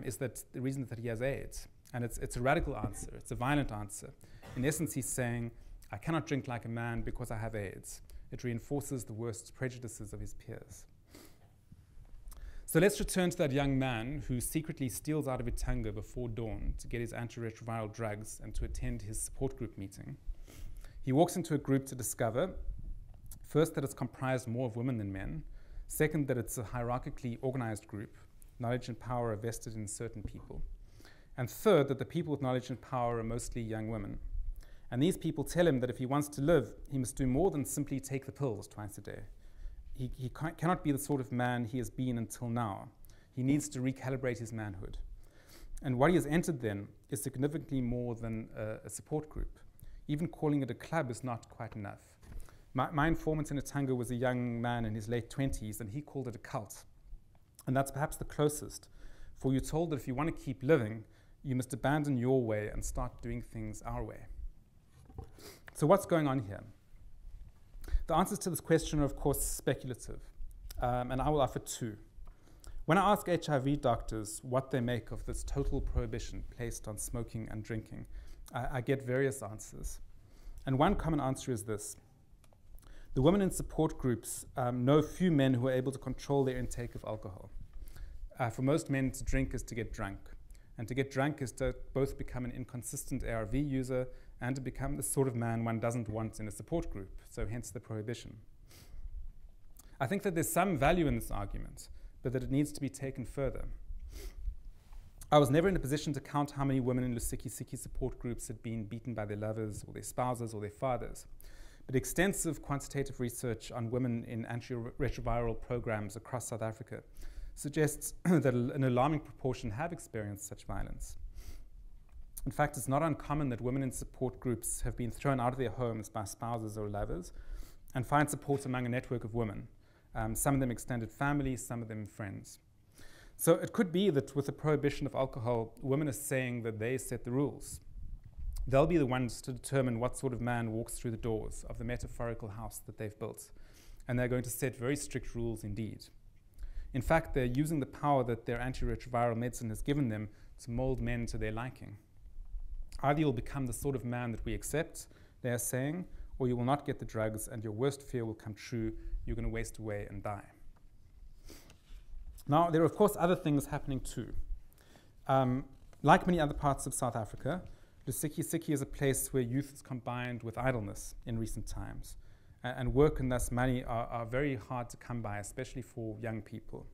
is that the reason is that he has AIDS. And it's a radical answer. It's a violent answer. In essence, he's saying, I cannot drink like a man because I have AIDS. It reinforces the worst prejudices of his peers. So let's return to that young man who secretly steals out of Itanga before dawn to get his antiretroviral drugs and to attend his support group meeting. He walks into a group to discover, first, that it's comprised more of women than men. Second, that it's a hierarchically organized group. Knowledge and power are vested in certain people. And third, that the people with knowledge and power are mostly young women. And these people tell him that if he wants to live, he must do more than simply take the pills twice a day. He cannot be the sort of man he has been until now. He needs to recalibrate his manhood. And what he has entered then is significantly more than a support group. Even calling it a club is not quite enough. My informant in Itanga was a young man in his late 20s, and he called it a cult. And that's perhaps the closest. For you're told that if you want to keep living, you must abandon your way and start doing things our way. So what's going on here? The answers to this question are, of course, speculative, and I will offer two. When I ask HIV doctors what they make of this total prohibition placed on smoking and drinking, I get various answers. And one common answer is this. The women in support groups know few men who are able to control their intake of alcohol. For most men, to drink is to get drunk. And to get drunk is to both become an inconsistent ARV user and to become the sort of man one doesn't want in a support group, so hence the prohibition. I think that there's some value in this argument, but that it needs to be taken further. I was never in a position to count how many women in Lusiki support groups had been beaten by their lovers or their spouses or their fathers, but extensive quantitative research on women in antiretroviral programs across South Africa suggests that an alarming proportion have experienced such violence. In fact, it's not uncommon that women in support groups have been thrown out of their homes by spouses or lovers and find support among a network of women, some of them extended family, some of them friends. So it could be that with the prohibition of alcohol, women are saying that they set the rules. They'll be the ones to determine what sort of man walks through the doors of the metaphorical house that they've built, and they're going to set very strict rules indeed. In fact, they're using the power that their antiretroviral medicine has given them to mold men to their liking. Either you'll become the sort of man that we accept, they are saying, or you will not get the drugs and your worst fear will come true. You're going to waste away and die. Now, there are, of course, other things happening too. Like many other parts of South Africa, Lusikisiki is a place where youth is combined with idleness in recent times. And work and thus money are very hard to come by, especially for young people.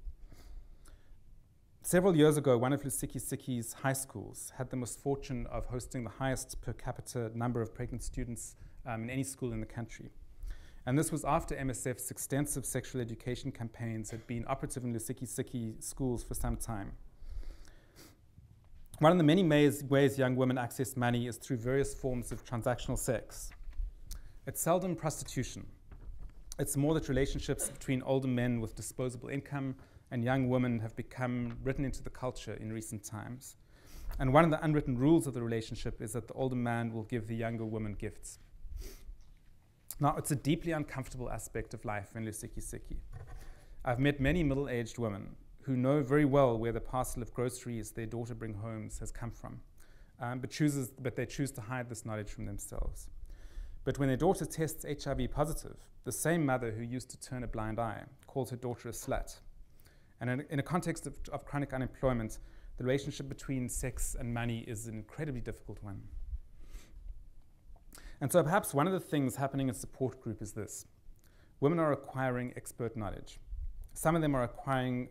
Several years ago, one of Lusikisiki's high schools had the misfortune of hosting the highest per capita number of pregnant students in any school in the country. And this was after MSF's extensive sexual education campaigns had been operative in Lusikisiki schools for some time. One of the many ways young women access money is through various forms of transactional sex. It's seldom prostitution. It's more that relationships between older men with disposable income and young women have become written into the culture in recent times. And one of the unwritten rules of the relationship is that the older man will give the younger woman gifts. Now, it's a deeply uncomfortable aspect of life in Lusikisiki. I've met many middle-aged women who know very well where the parcel of groceries their daughter brings home has come from, but they choose to hide this knowledge from themselves. But when their daughter tests HIV positive, the same mother who used to turn a blind eye calls her daughter a slut. And in a context of chronic unemployment, the relationship between sex and money is an incredibly difficult one. And so perhaps one of the things happening in support group is this. Women are acquiring expert knowledge. Some of them are acquiring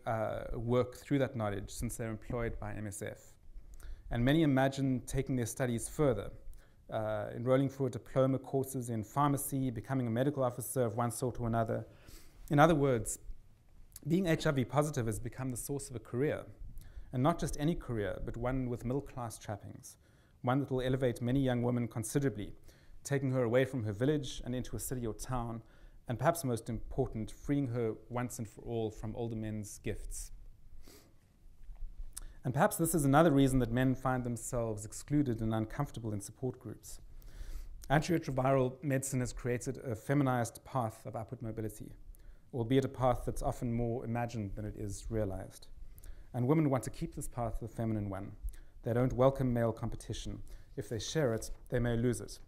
work through that knowledge since they're employed by MSF. And many imagine taking their studies further, enrolling for diploma courses in pharmacy, becoming a medical officer of one sort or another. In other words, being HIV positive has become the source of a career, and not just any career, but one with middle-class trappings, one that will elevate many young women considerably, taking her away from her village and into a city or town, and perhaps most important, freeing her once and for all from older men's gifts. And perhaps this is another reason that men find themselves excluded and uncomfortable in support groups. Antiretroviral medicine has created a feminized path of upward mobility, albeit a path that's often more imagined than it is realized. And women want to keep this path the feminine one. They don't welcome male competition. If they share it, they may lose it.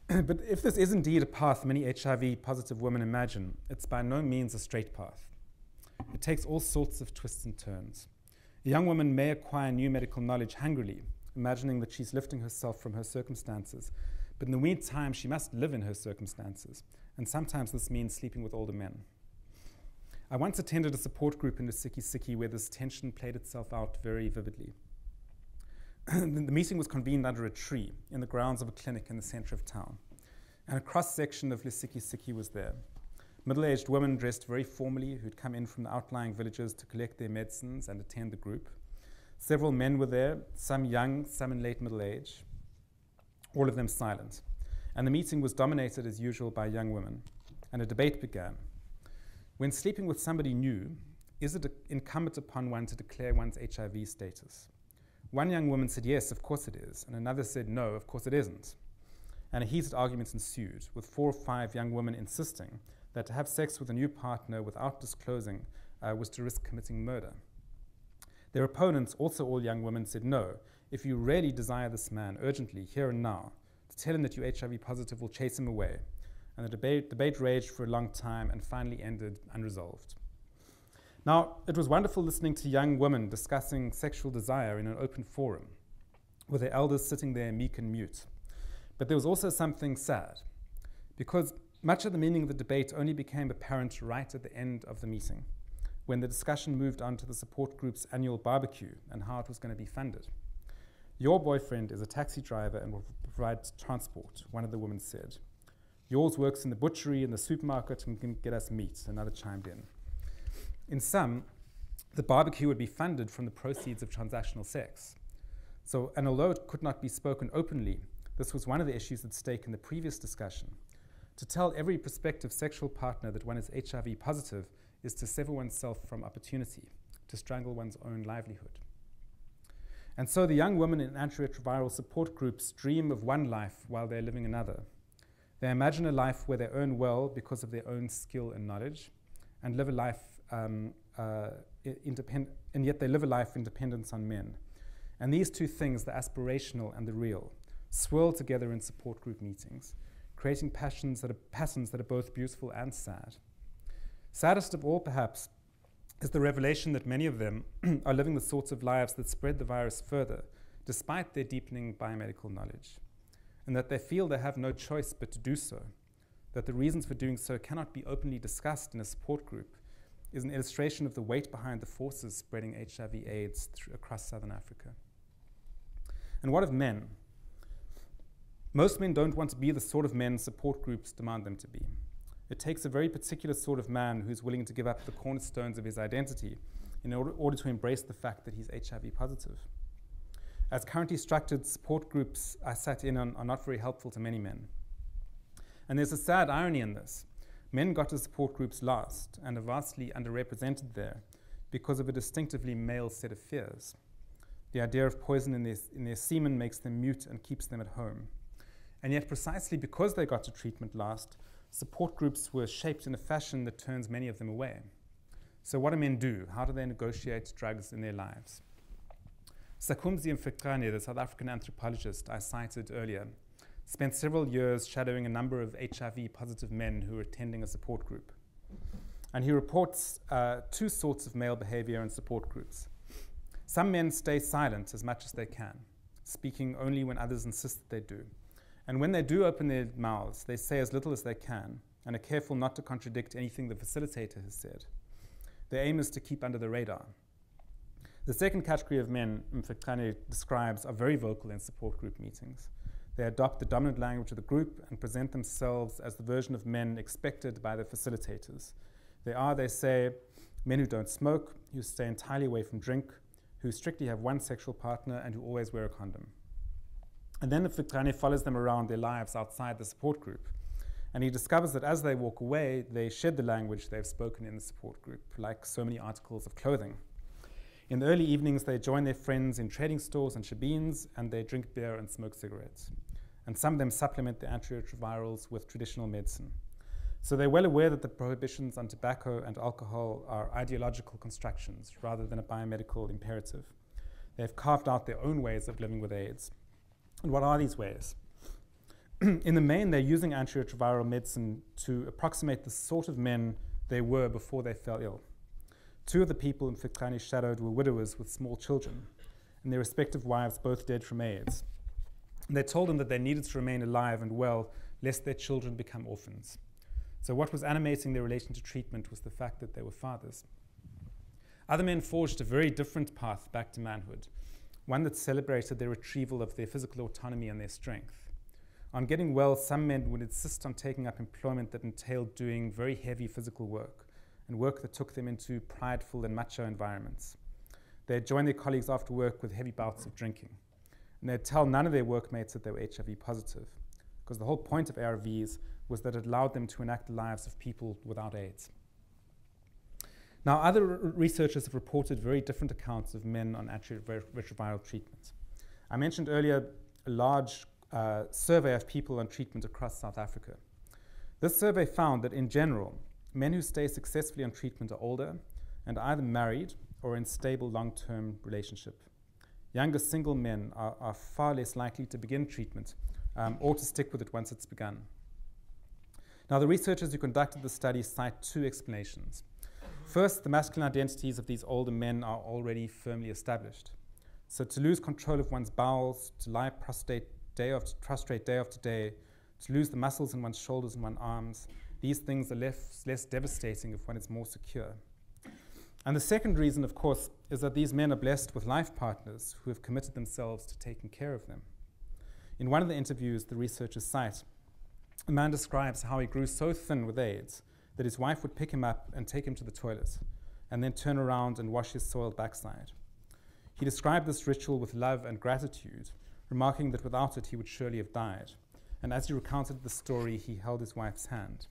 But if this is indeed a path many HIV-positive women imagine, it's by no means a straight path. It takes all sorts of twists and turns. A young woman may acquire new medical knowledge hungrily, imagining that she's lifting herself from her circumstances, but in the meantime, she must live in her circumstances, and sometimes this means sleeping with older men. I once attended a support group in Lusikisiki where this tension played itself out very vividly. The meeting was convened under a tree in the grounds of a clinic in the center of town, and a cross-section of Lusikisiki was there. Middle-aged women dressed very formally who'd come in from the outlying villages to collect their medicines and attend the group. Several men were there, some young, some in late middle age, all of them silent. And the meeting was dominated as usual by young women, and a debate began. When sleeping with somebody new, is it incumbent upon one to declare one's HIV status? One young woman said, yes, of course it is, and another said, no, of course it isn't. And a heated argument ensued, with 4 or 5 young women insisting that to have sex with a new partner without disclosing was to risk committing murder. Their opponents, also all young women, said, no, if you really desire this man urgently, here and now, to tell him that you're HIV positive will chase him away. And the debate raged for a long time and finally ended unresolved. Now, it was wonderful listening to young women discussing sexual desire in an open forum, with their elders sitting there meek and mute. But there was also something sad, because much of the meaning of the debate only became apparent right at the end of the meeting, when the discussion moved on to the support group's annual barbecue and how it was going to be funded. Your boyfriend is a taxi driver and will provide transport, one of the women said. Yours works in the butchery and the supermarket and can get us meat, another chimed in. In some, the barbecue would be funded from the proceeds of transactional sex. And although it could not be spoken openly, this was one of the issues at stake in the previous discussion. To tell every prospective sexual partner that one is HIV positive is to sever oneself from opportunity, to strangle one's own livelihood. And so the young women in antiretroviral support groups dream of one life while they're living another. They imagine a life where they earn well because of their own skill and knowledge, and live a life and yet they live a life in dependence on men. And these two things, the aspirational and the real, swirl together in support group meetings, creating patterns that are both beautiful and sad. Saddest of all, perhaps, is the revelation that many of them are living the sorts of lives that spread the virus further, despite their deepening biomedical knowledge, and that they feel they have no choice but to do so, that the reasons for doing so cannot be openly discussed in a support group, is an illustration of the weight behind the forces spreading HIV/AIDS across Southern Africa. And what of men? Most men don't want to be the sort of men support groups demand them to be. It takes a very particular sort of man who's willing to give up the cornerstones of his identity in order to embrace the fact that he's HIV positive. As currently structured, support groups I sat in on are not very helpful to many men. And there's a sad irony in this. Men got to support groups last and are vastly underrepresented there because of a distinctively male set of fears. The idea of poison in their semen makes them mute and keeps them at home. And yet precisely because they got to treatment last, support groups were shaped in a fashion that turns many of them away. So what do men do? How do they negotiate drugs in their lives? Sakumzi Mfekrane, the South African anthropologist I cited earlier, spent several years shadowing a number of HIV-positive men who were attending a support group. And he reports two sorts of male behavior in support groups. Some men stay silent as much as they can, speaking only when others insist that they do. And when they do open their mouths, they say as little as they can and are careful not to contradict anything the facilitator has said. Their aim is to keep under the radar. The second category of men Mfekrane describes are very vocal in support group meetings. They adopt the dominant language of the group and present themselves as the version of men expected by the facilitators. They are, they say, men who don't smoke, who stay entirely away from drink, who strictly have one sexual partner, and who always wear a condom. And then Mfekrane follows them around their lives outside the support group. And he discovers that as they walk away, they shed the language they've spoken in the support group, like so many articles of clothing. In the early evenings, they join their friends in trading stores and shebeens, and they drink beer and smoke cigarettes. And some of them supplement their antiretrovirals with traditional medicine. So they're well aware that the prohibitions on tobacco and alcohol are ideological constructions rather than a biomedical imperative. They've carved out their own ways of living with AIDS. And what are these ways? In the main, they're using antiretroviral medicine to approximate the sort of men they were before they fell ill. Two of the people Mfekrane shadowed were widowers with small children, and their respective wives both dead from AIDS. And they told him that they needed to remain alive and well, lest their children become orphans. So what was animating their relation to treatment was the fact that they were fathers. Other men forged a very different path back to manhood, one that celebrated their retrieval of their physical autonomy and their strength. On getting well, some men would insist on taking up employment that entailed doing very heavy physical work, and work that took them into prideful and macho environments. They'd join their colleagues after work with heavy bouts of drinking. And they'd tell none of their workmates that they were HIV positive, because the whole point of ARVs was that it allowed them to enact the lives of people without AIDS. Now, other researchers have reported very different accounts of men on antiretroviral treatment. I mentioned earlier a large survey of people on treatment across South Africa. This survey found that in general, men who stay successfully on treatment are older and either married or in stable long-term relationship. Younger single men are far less likely to begin treatment or to stick with it once it's begun. Now, the researchers who conducted the study cite two explanations. First, the masculine identities of these older men are already firmly established. So to lose control of one's bowels, to lie prostrate day after day, to lose the muscles in one's shoulders and one's arms, these things are less devastating if one is more secure. And the second reason, of course, is that these men are blessed with life partners who have committed themselves to taking care of them. In one of the interviews the researchers cite, a man describes how he grew so thin with AIDS that his wife would pick him up and take him to the toilet. and then turn around and wash his soiled backside. He described this ritual with love and gratitude, remarking that without it he would surely have died. And as he recounted the story, he held his wife's hand.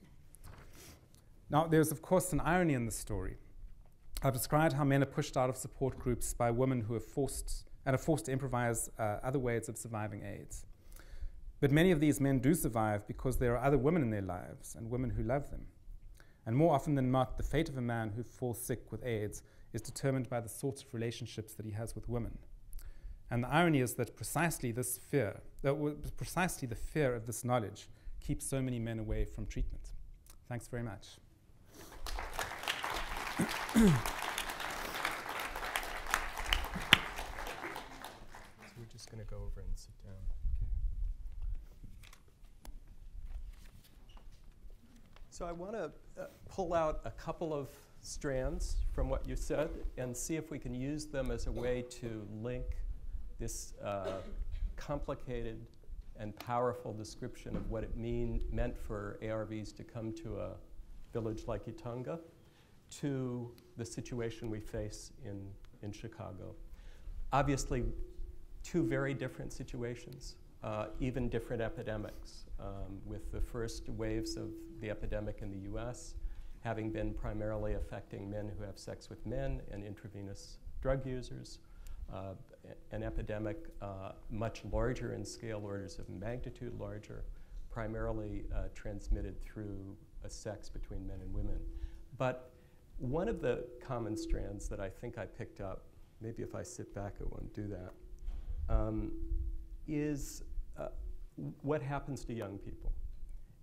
Now, there's of course an irony in this story. I've described how men are pushed out of support groups by women who are forced to improvise other ways of surviving AIDS. But many of these men do survive because there are other women in their lives and women who love them. And more often than not, the fate of a man who falls sick with AIDS is determined by the sorts of relationships that he has with women. And the irony is that precisely the fear of this knowledge keeps so many men away from treatment. Thanks very much. So we're just going to go over and sit down. So I want to pull out a couple of strands from what you said and see if we can use them as a way to link this complicated and powerful description of what it meant for ARVs to come to a village like Itonga to the situation we face in Chicago. Obviously, two very different situations, even different epidemics, with the first waves of the epidemic in the US having been primarily affecting men who have sex with men and intravenous drug users, an epidemic much larger in scale, orders of magnitude larger, primarily transmitted through sex between men and women. But one of the common strands that I think I picked up, maybe if I sit back it won't do that, is what happens to young people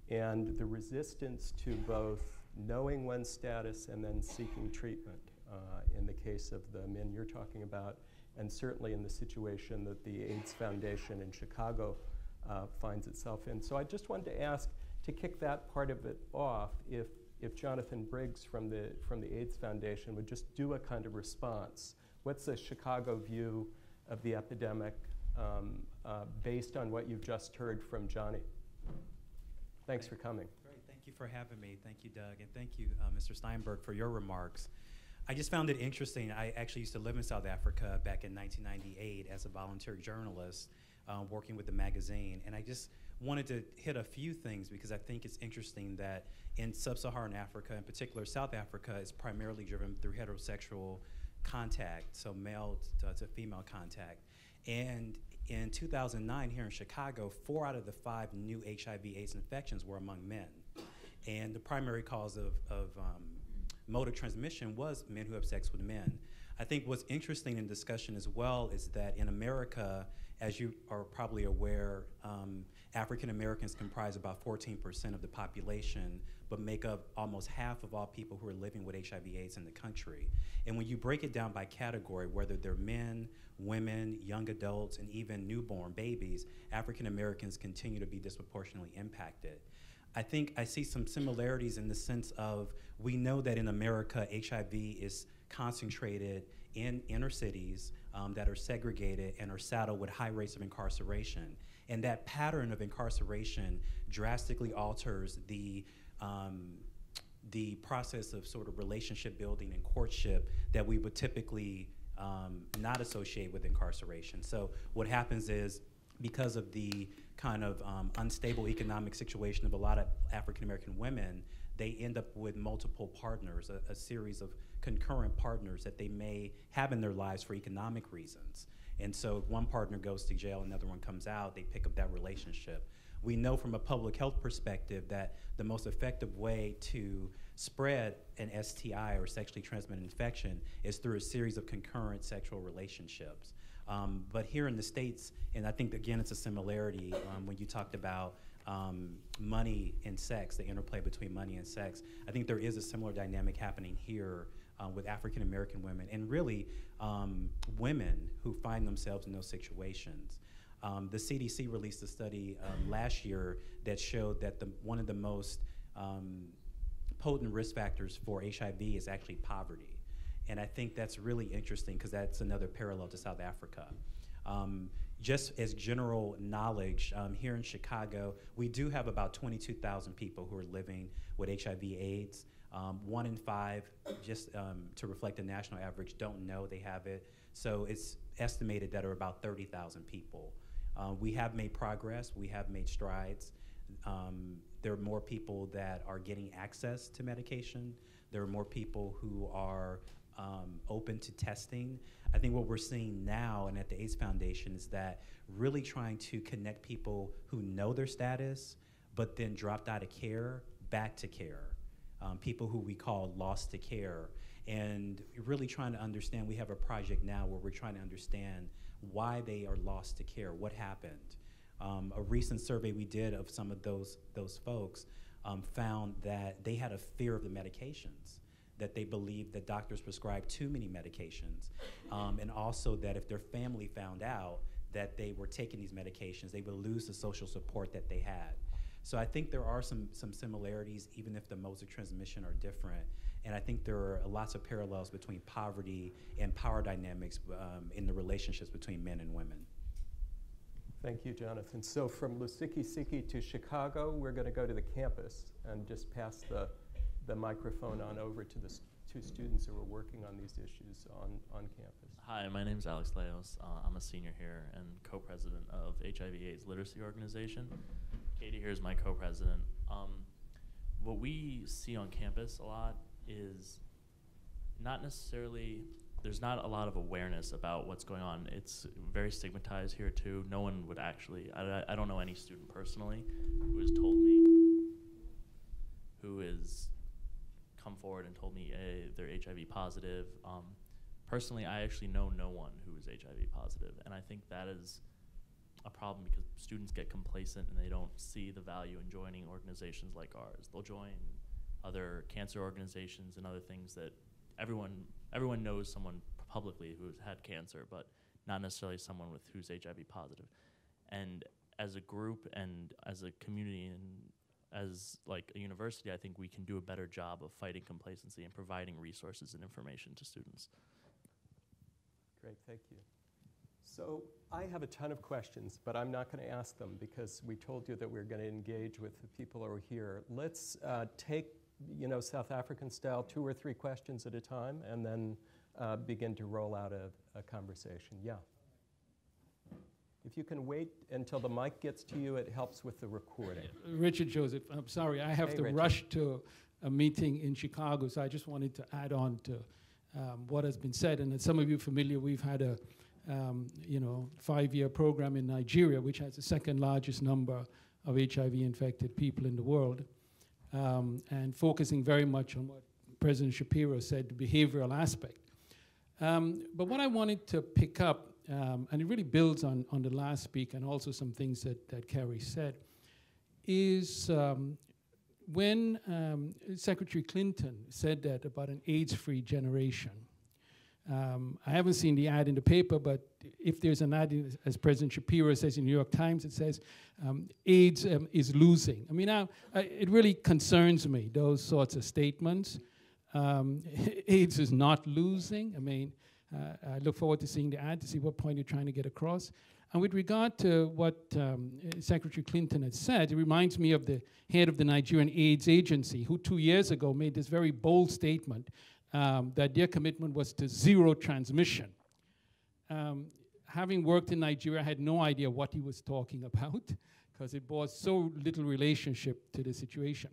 and the resistance to both knowing one's status and then seeking treatment in the case of the men you're talking about, and certainly in the situation that the AIDS Foundation in Chicago finds itself in. So I just wanted to ask, to kick that part of it off, if Jonathan Briggs from the AIDS Foundation would just do a kind of response. What's the Chicago view of the epidemic based on what you've just heard from Jonny? Thanks for coming. Great, thank you for having me. Thank you, Doug, and thank you, Mr. Steinberg, for your remarks. I just found it interesting. I actually used to live in South Africa back in 1998 as a volunteer journalist working with the magazine, and I just wanted to hit a few things because I think it's interesting that in sub-Saharan Africa, in particular South Africa, is primarily driven through heterosexual contact, so male to female contact. And in 2009 here in Chicago, 4 out of the 5 new HIV/AIDS infections were among men. And the primary cause of mode of transmission was men who have sex with men. I think what's interesting in discussion as well is that in America, as you are probably aware, African Americans comprise about 14% of the population, but make up almost half of all people who are living with HIV/AIDS in the country. And when you break it down by category, whether they're men, women, young adults, and even newborn babies, African Americans continue to be disproportionately impacted. I think I see some similarities in the sense of we know that in America, HIV is concentrated in inner cities that are segregated and are saddled with high rates of incarceration. And that pattern of incarceration drastically alters the process of sort of relationship building and courtship that we would typically not associate with incarceration. So what happens is, because of the kind of unstable economic situation of a lot of African American women, they end up with multiple partners, a series of concurrent partners that they may have in their lives for economic reasons. And so if one partner goes to jail, another one comes out, they pick up that relationship. We know from a public health perspective that the most effective way to spread an STI or sexually transmitted infection is through a series of concurrent sexual relationships. But here in the States, and I think again it's a similarity when you talked about money and sex, the interplay between money and sex, I think there is a similar dynamic happening here with African American women and really women who find themselves in those situations. The CDC released a study last year that showed that one of the most potent risk factors for HIV is actually poverty. And I think that's really interesting because that's another parallel to South Africa. Just as general knowledge, here in Chicago, we do have about 22,000 people who are living with HIV/AIDS. 1 in 5, just to reflect the national average, don't know they have it. So it's estimated that there are about 30,000 people. We have made progress. We have made strides. There are more people that are getting access to medication. There are more people who are open to testing. I think what we're seeing now and at the AIDS Foundation is that really trying to connect people who know their status but then dropped out of care back to care. People who we call lost to care, and really trying to understand. We have a project now where we're trying to understand why they are lost to care, what happened. A recent survey we did of some of those folks found that they had a fear of the medications, that they believed that doctors prescribed too many medications, and also that if their family found out that they were taking these medications, they would lose the social support that they had. So I think there are some similarities, even if the modes of transmission are different. And I think there are lots of parallels between poverty and power dynamics in the relationships between men and women. Thank you, Jonathan. So from Lusikisiki to Chicago, we're going to go to the campus and just pass the microphone on over to the two students who are working on these issues on campus. Hi, my name is Alex Leos. I'm a senior here and co-president of HIV/AIDS Literacy Organization. Katie here is my co-president. What we see on campus a lot is not necessarily, there's not a lot of awareness about what's going on. It's very stigmatized here too. No one would actually, I don't know any student personally who has told me, who has come forward and told me they're HIV positive. Personally, I actually know no one who is HIV positive, and I think that is a problem because students get complacent and they don't see the value in joining organizations like ours. They'll join other cancer organizations and other things that everyone knows someone publicly who's had cancer, but not necessarily someone who's HIV positive. And as a group and as a community and as like a university, I think we can do a better job of fighting complacency and providing resources and information to students. Great, thank you. So I have a ton of questions, but I'm not going to ask them because we told you that we're going to engage with the people who are here. Let's take, South African style, 2 or 3 questions at a time, and then begin to roll out a conversation. Yeah. If you can wait until the mic gets to you, it helps with the recording. Richard Joseph, I'm sorry, I have to rush to a meeting in Chicago, so I just wanted to add on to what has been said. And as some of you are familiar, we've had a 5-year program in Nigeria, which has the 2nd largest number of HIV-infected people in the world, and focusing very much on what President Schapiro said, the behavioral aspect. But what I wanted to pick up, and it really builds on the last speak and also some things that Carrie said, is when Secretary Clinton said that about an AIDS-free generation. I haven't seen the ad in the paper, but if there's an ad, as President Schapiro says in the New York Times, it says AIDS is losing. I mean, it really concerns me, those sorts of statements. AIDS is not losing. I mean, I look forward to seeing the ad to see what point you're trying to get across. And with regard to what Secretary Clinton had said, it reminds me of the head of the Nigerian AIDS Agency, who 2 years ago made this very bold statement that their commitment was to zero transmission. Having worked in Nigeria, I had no idea what he was talking about because it bore so little relationship to the situation.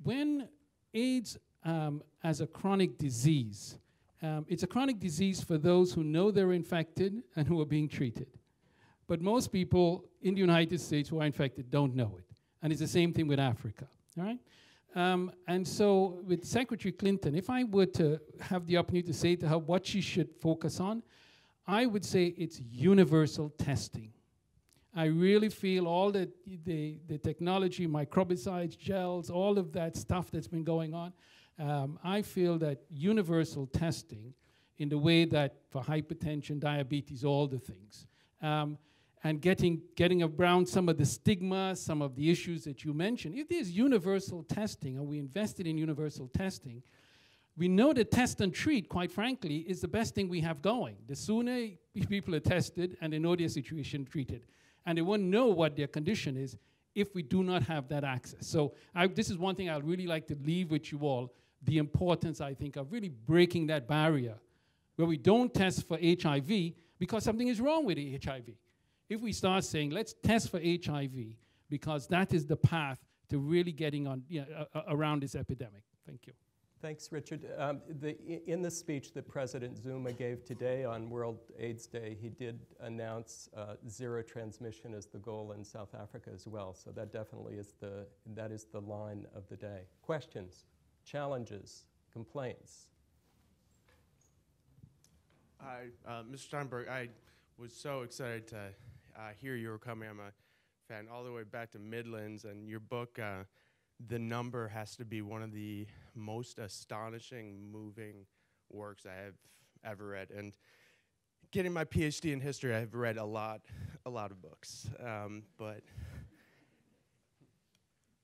When AIDS as a chronic disease, it's a chronic disease for those who know they're infected and who are being treated. But most people in the United States who are infected don't know it. And it's the same thing with Africa, all right? And so with Secretary Clinton, if I were to have the opportunity to say to her what she should focus on, I would say it's universal testing. I really feel all the technology, microbicides, gels, all of that stuff that's been going on, I feel that universal testing in the way that for hypertension, diabetes, all the things, and getting around some of the stigma, some of the issues that you mentioned. If there's universal testing, and we invested in universal testing, we know that test and treat, quite frankly, is the best thing we have going. The sooner people are tested and they know their situation treated, and they won't know what their condition is, if we do not have that access. So this is one thing I'd really like to leave with you all, the importance, I think, of really breaking that barrier where we don't test for HIV because something is wrong with HIV. If we start saying, let's test for HIV because that is the path to really getting on around this epidemic. Thank you. Thanks, Richard. In the speech that President Zuma gave today on World AIDS Day, he did announce zero transmission as the goal in South Africa as well. So that definitely is the line of the day. Questions, challenges, complaints? Hi, Mr. Steinberg. I was so excited to hear you were coming. I'm a fan all the way back to Midlands, and your book, The Number, has to be one of the most astonishing, moving works I have ever read. And getting my PhD in history, I've read a lot of books. But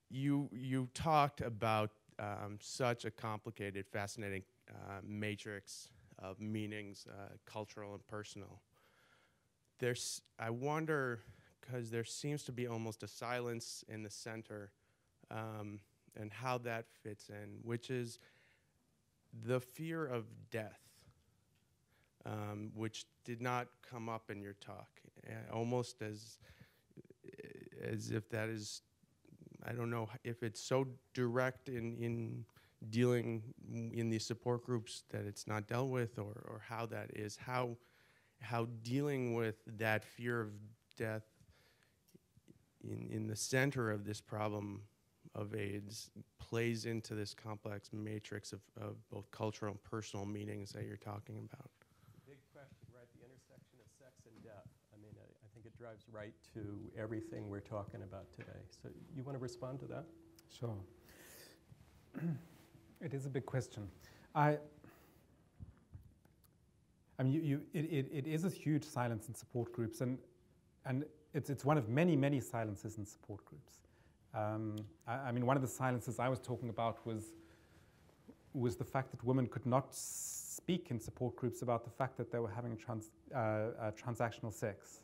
you talked about such a complicated, fascinating matrix of meanings, cultural and personal. I wonder, because there seems to be almost a silence in the center, and how that fits in, which is the fear of death, which did not come up in your talk, almost as if that is, I don't know if it's so direct in dealing in these support groups that it's not dealt with, or how that is, how dealing with that fear of death in the center of this problem of AIDS plays into this complex matrix of both cultural and personal meanings that you're talking about. Big question, right? The intersection of sex and death. I mean, I think it drives right to everything we're talking about today. So you want to respond to that? Sure. It is a big question. I mean, it is a huge silence in support groups, and it's one of many, many silences in support groups. I mean, one of the silences I was talking about was the fact that women could not speak in support groups about the fact that they were having transactional sex.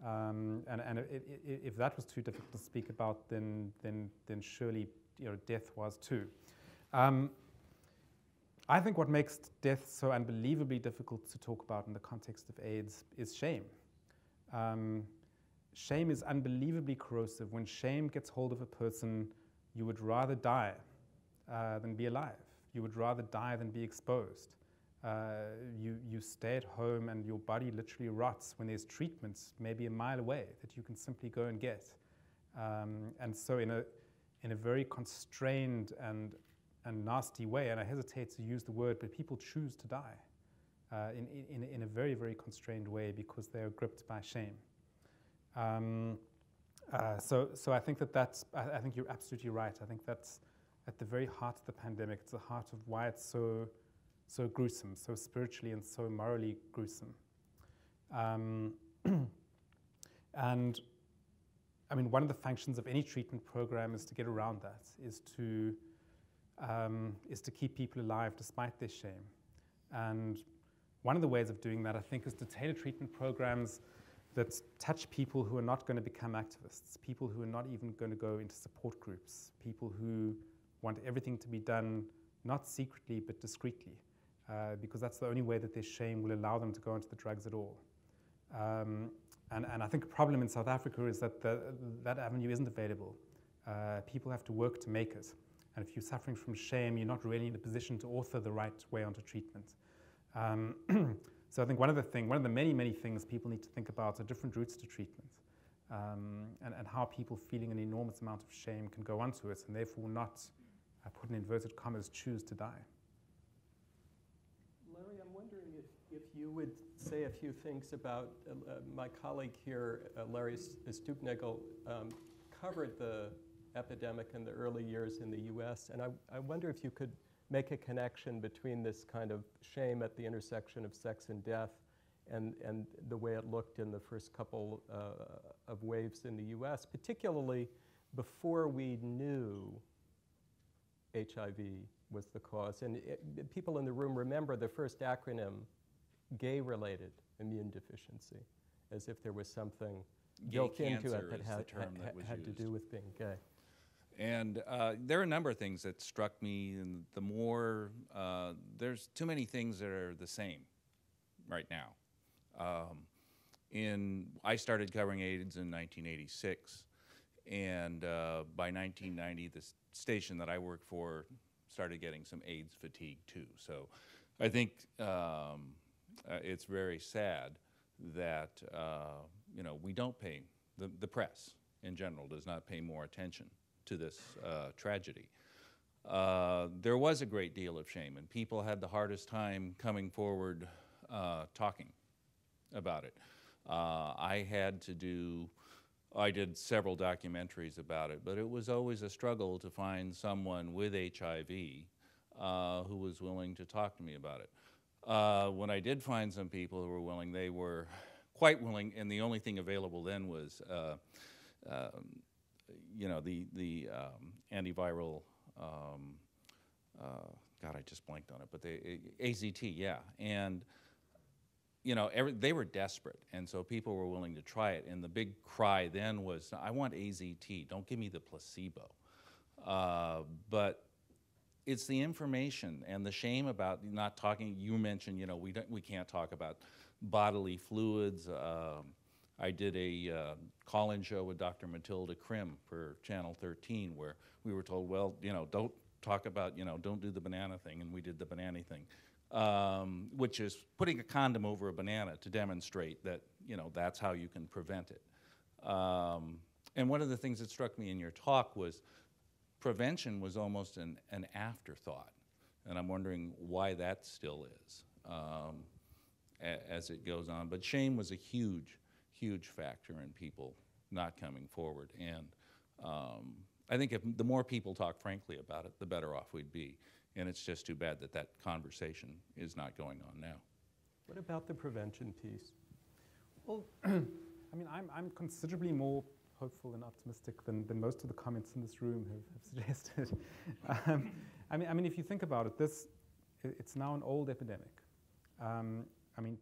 And if that was too difficult to speak about, then surely death was too. I think what makes death so unbelievably difficult to talk about in the context of AIDS is shame. Shame is unbelievably corrosive. When shame gets hold of a person, you would rather die than be alive. You would rather die than be exposed. You stay at home and your body literally rots when there's treatments maybe a mile away that you can simply go and get. And so in a very constrained and nasty way, and I hesitate to use the word, but people choose to die in a very, very constrained way because they are gripped by shame. So I think I think you're absolutely right. I think that's at the very heart of the pandemic. It's the heart of why it's so gruesome, so spiritually and so morally gruesome. And I mean, one of the functions of any treatment program is to get around that, is to keep people alive despite their shame. And one of the ways of doing that, I think, is to tailor treatment programs that touch people who are not going to become activists, people who are not even going to go into support groups, people who want everything to be done not secretly but discreetly, because that's the only way that their shame will allow them to go into the drugs at all. And I think a problem in South Africa is that that avenue isn't available. People have to work to make it. And if you're suffering from shame, you're not really in a position to author the right way onto treatment. So I think one of the many, many things people need to think about are different routes to treatment, and how people feeling an enormous amount of shame can go onto it and therefore not, put in inverted commas, choose to die. Larry, I'm wondering if you would say a few things about my colleague here, Larry Stupnagel, covered the epidemic in the early years in the U.S., and I wonder if you could make a connection between this kind of shame at the intersection of sex and death and the way it looked in the first couple of waves in the U.S., particularly before we knew HIV was the cause. And people in the room remember the first acronym, gay-related immune deficiency, as if there was something built into cancer it that is the term that was had to used. do with being gay. And there are a number of things that struck me, and the more, there's too many things that are the same right now. I started covering AIDS in 1986, and by 1990, the station that I worked for started getting some AIDS fatigue too. So I think it's very sad that we don't pay, the press in general does not pay more attention to this tragedy. There was a great deal of shame, and people had the hardest time coming forward talking about it. I did several documentaries about it, but it was always a struggle to find someone with HIV who was willing to talk to me about it. When I did find some people who were willing, they were quite willing, and the only thing available then was the antiviral, God, I just blanked on it, but the AZT, yeah. And they were desperate, and so people were willing to try it. And the big cry then was, I want AZT, don't give me the placebo. But it's the information and the shame about not talking. You mentioned, we can't talk about bodily fluids. I did a call-in show with Dr. Matilda Krim for Channel 13, where we were told, well, don't talk about, don't do the banana thing, and we did the banana thing. Which is putting a condom over a banana to demonstrate that, that's how you can prevent it. And one of the things that struck me in your talk was prevention was almost an afterthought. And I'm wondering why that still is as it goes on. But shame was a huge, huge factor in people not coming forward. And I think if the more people talk frankly about it, the better off we'd be. And it's just too bad that that conversation is not going on now. What about the prevention piece? Well, I'm considerably more hopeful and optimistic than most of the comments in this room have suggested. If you think about it, it's now an old epidemic.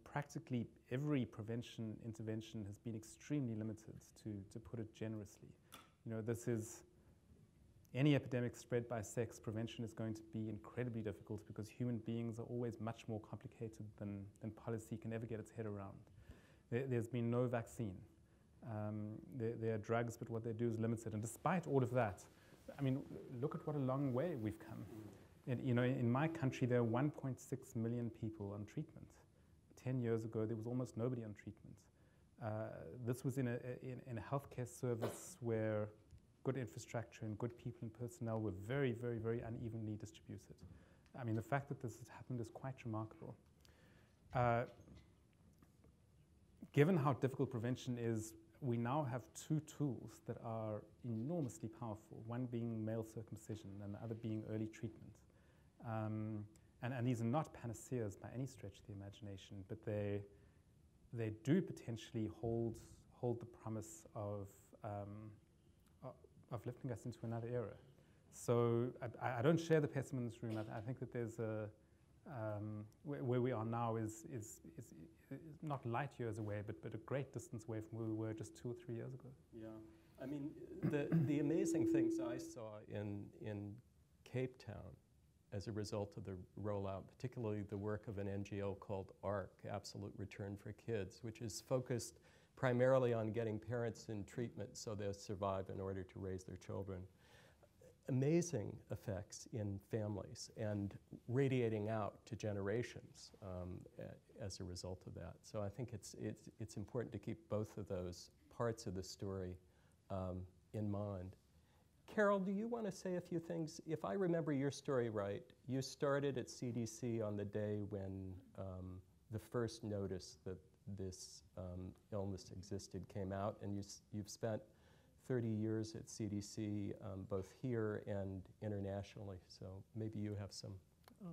Practically every prevention intervention has been extremely limited, to put it generously. Any epidemic spread by sex, prevention is going to be incredibly difficult because human beings are always much more complicated than policy can ever get its head around. There's been no vaccine. There are drugs, but what they do is limited. And despite all of that, look at what a long way we've come. And, in my country, there are 1.6 million people on treatment. 10 years ago, there was almost nobody on treatment. This was in a healthcare service where good infrastructure and good people and personnel were very, very, very unevenly distributed. The fact that this has happened is quite remarkable. Given how difficult prevention is, we now have two tools that are enormously powerful, one being male circumcision and the other being early treatment. And these are not panaceas by any stretch of the imagination, but they do potentially hold the promise of lifting us into another era. So I don't share the pessimism in this room. I think that there's where we are now is not light years away, but a great distance away from where we were just 2 or 3 years ago. Yeah, the amazing things I saw in Cape Town as a result of the rollout, particularly the work of an NGO called ARC, Absolute Return for Kids, which is focused primarily on getting parents in treatment so they'll survive in order to raise their children. Amazing effects in families and radiating out to generations as a result of that. So I think it's important to keep both of those parts of the story in mind. Carol, do you want to say a few things? If I remember your story right, you started at CDC on the day when the first notice that this illness existed came out, and you've spent 30 years at CDC, both here and internationally. So maybe you have some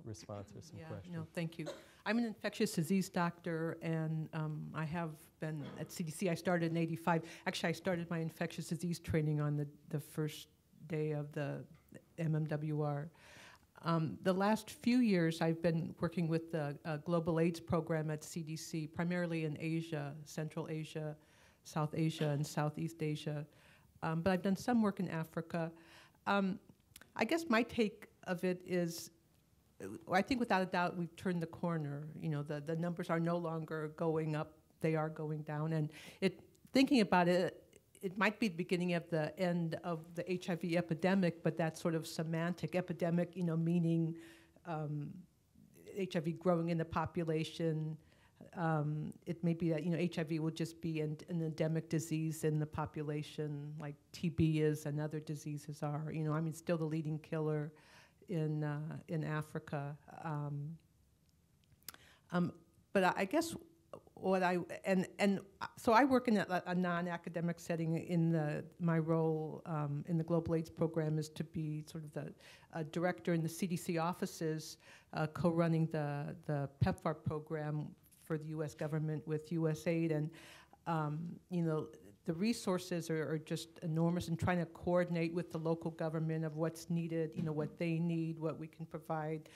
response or some questions. No, thank you. I'm an infectious disease doctor, and I have been at CDC. I started in '85. Actually, I started my infectious disease training on the first day of the MMWR. The last few years, I've been working with the Global AIDS program at CDC, primarily in Asia, Central Asia, South Asia and Southeast Asia. But I've done some work in Africa. I guess my take of it is, I think without a doubt we've turned the corner. You know, the numbers are no longer going up, they are going down. And thinking about it, it might be the beginning of the end of the HIV epidemic, but that's sort of semantic. Epidemic, you know, meaning HIV growing in the population. It may be that, you know, HIV will just be an endemic disease in the population, like TB is and other diseases are. You know, I mean, still the leading killer in Africa. But I guess so I work in a non-academic setting. My role in the Global AIDS program is to be sort of the director in the CDC offices, co-running the PEPFAR program for the U.S. government with USAID, and you know, the resources are just enormous, and trying to coordinate with the local government of what's needed, you know, what they need, what we can provide.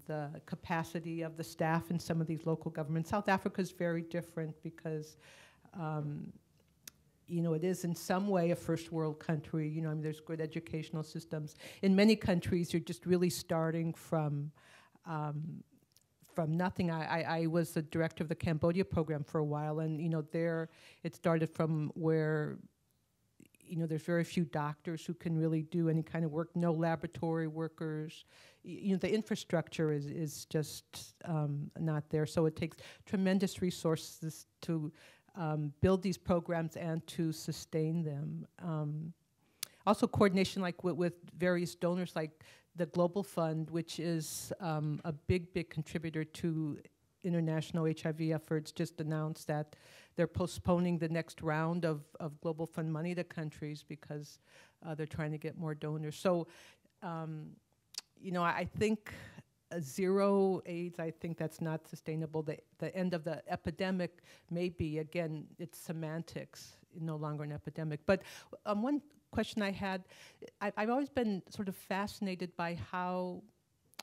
The capacity of the staff in some of these local governments. South Africa is very different because, you know, it is in some way a first world country. You know, I mean, there's good educational systems. In many countries, you're just really starting from nothing. I was the director of the Cambodia program for a while, and, you know, there it started from where, you know, there's very few doctors who can really do any kind of work, no laboratory workers. You know, the infrastructure is just not there. So it takes tremendous resources to build these programs and to sustain them. Also coordination, like with various donors, like the Global Fund, which is a big contributor to international HIV efforts, just announced that they're postponing the next round of Global Fund money to countries because they're trying to get more donors. So, you know, I think zero AIDS, I think that's not sustainable. The end of the epidemic may be, again, it's semantics, no longer an epidemic. But one question I had, I've always been sort of fascinated by how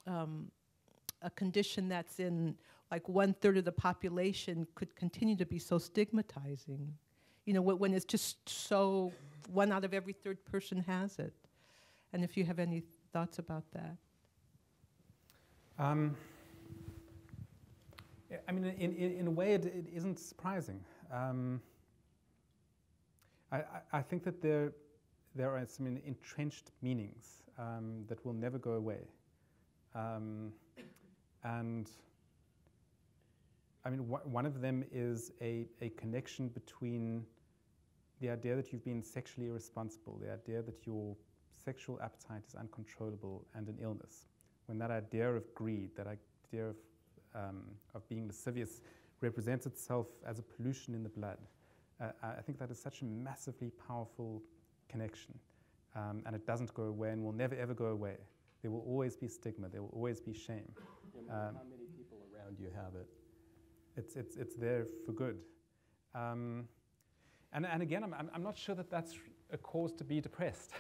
a condition that's in like 1/3 of the population could continue to be so stigmatizing. You know, when it's just so 1 out of every 3rd person has it. And if you have any thoughts about that. I mean, in a way, it isn't surprising. I think that there are some entrenched meanings that will never go away. And I mean, one of them is a connection between the idea that you've been sexually irresponsible, the idea that your sexual appetite is uncontrollable, and an illness. When that idea of greed, that idea of being lascivious represents itself as a pollution in the blood, I think that is such a massively powerful connection. And it doesn't go away and will never, ever go away. There will always be stigma. There will always be shame. How many people around you have it? It's there for good. And again, I'm not sure that that's a cause to be depressed.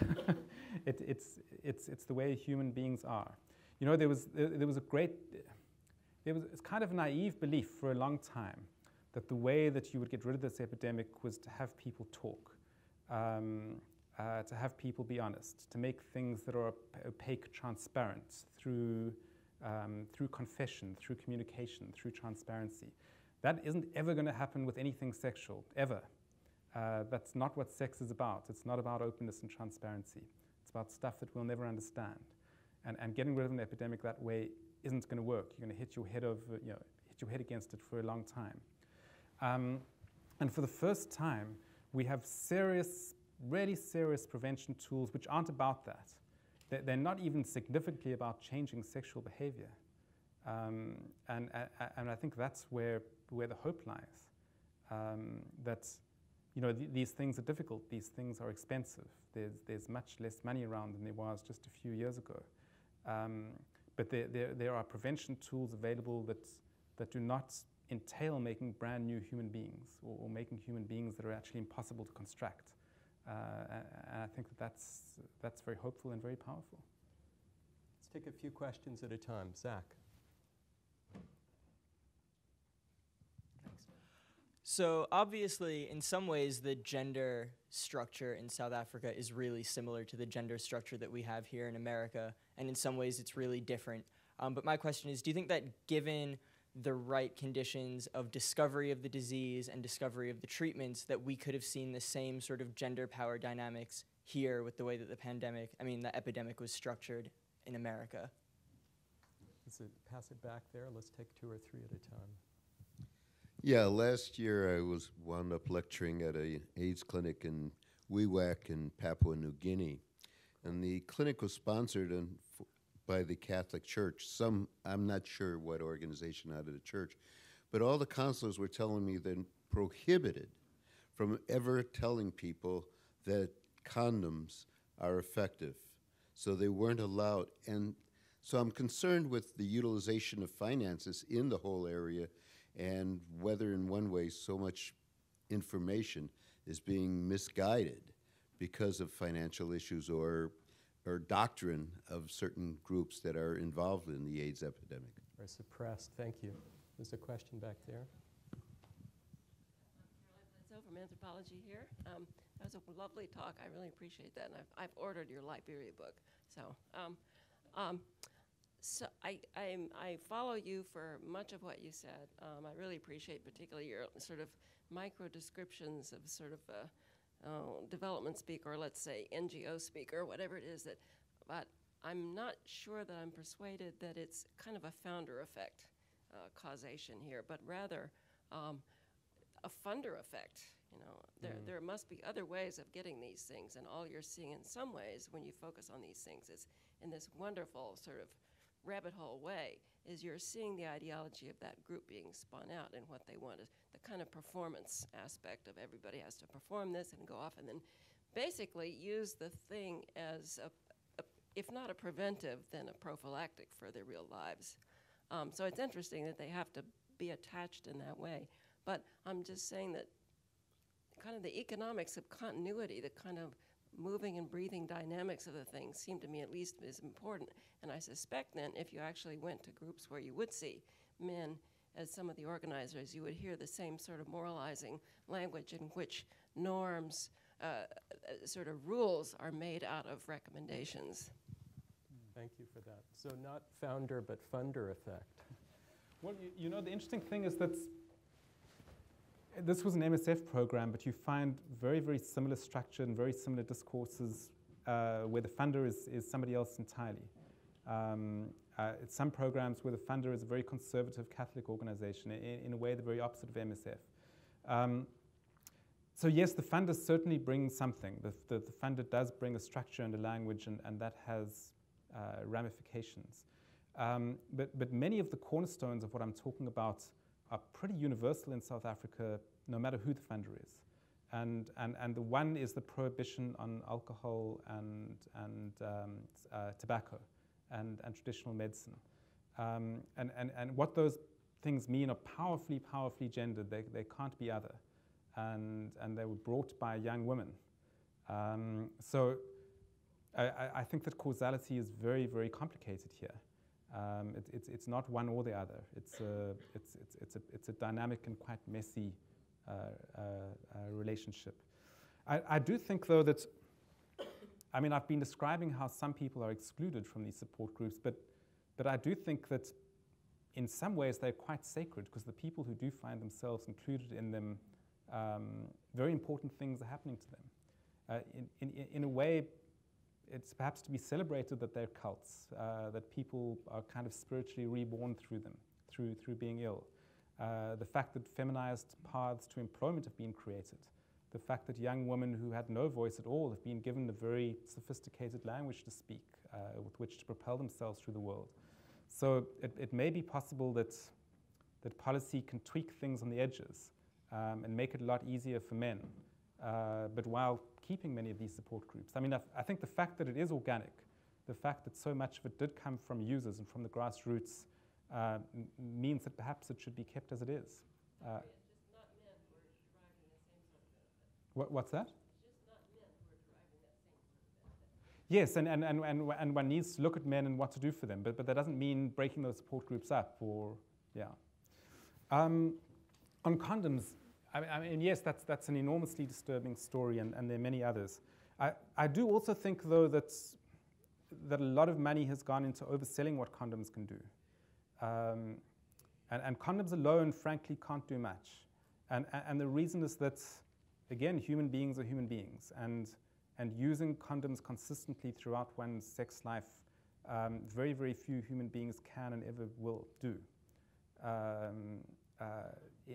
It's the way human beings are. You know, it's kind of a naive belief for a long time that the way that you would get rid of this epidemic was to have people talk, to have people be honest, to make things that are opaque transparent through confession, through communication, through transparency. That isn't ever going to happen with anything sexual, ever. That's not what sex is about. It's not about openness and transparency. It's about stuff that we'll never understand. And getting rid of an epidemic that way isn't going to work. You're going to hit your head against it for a long time. And for the first time, we have really serious prevention tools which aren't about that. They're not even significantly about changing sexual behavior. And I think that's where the hope lies. That, you know, these things are difficult. These things are expensive. There's much less money around than there was just a few years ago. But there are prevention tools available that do not entail making brand new human beings or making human beings that are actually impossible to construct. And I think that's very hopeful and very powerful. Let's take a few questions at a time. Zach. So obviously, in some ways, the gender structure in South Africa is really similar to the gender structure that we have here in America, and in some ways it's really different. But my question is, do you think that given the right conditions of discovery of the disease and discovery of the treatments, that we could have seen the same sort of gender power dynamics here with the way that the epidemic was structured in America? Pass it back there. Let's take 2 or 3 at a time. Yeah, last year I wound up lecturing at a AIDS clinic in Wewak in Papua New Guinea. And the clinic was sponsored by the Catholic Church. I'm not sure what organization out of the church, but all the counselors were telling me they're prohibited from ever telling people that condoms are effective. So they weren't allowed. And so I'm concerned with the utilization of finances in the whole area, and whether in one way so much information is being misguided because of financial issues or doctrine of certain groups that are involved in the AIDS epidemic. Or suppressed. Thank you. There's a question back there. Caroline from Anthropology here. That was a lovely talk. I really appreciate that. And I've ordered your Liberia book. So I follow you for much of what you said. I really appreciate particularly your sort of micro descriptions of sort of development speak, or let's say NGO speak, or whatever it is but I'm not sure that I'm persuaded that it's kind of a founder effect causation here, but rather a funder effect. There must be other ways of getting these things, and all you're seeing in some ways when you focus on these things is in this wonderful sort of rabbit hole way, is you're seeing the ideology of that group being spun out, and what they want is the kind of performance aspect of everybody has to perform this and go off and then basically use the thing as if not a preventive, then a prophylactic for their real lives. So it's interesting that they have to be attached in that way. But I'm just saying that kind of the economics of continuity, the kind of moving and breathing dynamics of the thing seem to me at least as important. And I suspect then if you actually went to groups where you would see men as some of the organizers, you would hear the same sort of moralizing language in which norms, sort of rules are made out of recommendations. Thank you for that. So not founder, but funder effect. Well, you know, the interesting thing is that this was an MSF program, but you find very, very similar structure and very similar discourses where the funder is somebody else entirely. Some programs where the funder is a very conservative Catholic organization, in a way the very opposite of MSF. So yes, the funder certainly brings something. The funder does bring a structure and a language, and that has ramifications. But many of the cornerstones of what I'm talking about are pretty universal in South Africa, no matter who the funder is. And the one is the prohibition on alcohol and tobacco and traditional medicine. And what those things mean are powerfully, powerfully gendered. They can't be other. And they were brought by young women. So I think that causality is very, very complicated here. It's not one or the other. It's a dynamic and quite messy relationship. I do think, though, that I've been describing how some people are excluded from these support groups, but I do think that in some ways they're quite sacred, because the people who do find themselves included in them, very important things are happening to them. In a way, it's perhaps to be celebrated that they're cults, that people are kind of spiritually reborn through them, through being ill. The fact that feminized paths to employment have been created. The fact that young women who had no voice at all have been given a very sophisticated language to speak, with which to propel themselves through the world. So it may be possible that policy can tweak things on the edges and make it a lot easier for men, but while keeping many of these support groups. I think the fact that it is organic, the fact that so much of it did come from users and from the grassroots, means that perhaps it should be kept as it is. What's that? Yes, and one needs to look at men and what to do for them, but that doesn't mean breaking those support groups up, or, yeah. On condoms, I mean, yes, that's an enormously disturbing story, and there are many others. I do also think, though, that a lot of money has gone into overselling what condoms can do. And condoms alone, frankly, can't do much. And the reason is that, again, human beings are human beings. And using condoms consistently throughout one's sex life, very, very few human beings can and ever will do.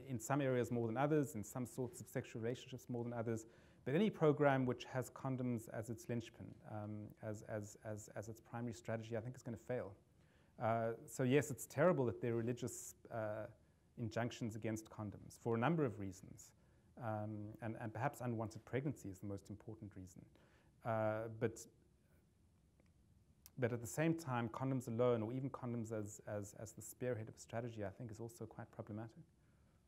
In some areas more than others, in some sorts of sexual relationships more than others. But any program which has condoms as its linchpin, as its primary strategy, I think is going to fail. So yes, it's terrible that there are religious injunctions against condoms for a number of reasons. And perhaps unwanted pregnancy is the most important reason. But at the same time, condoms alone, or even condoms as the spearhead of a strategy, I think is also quite problematic.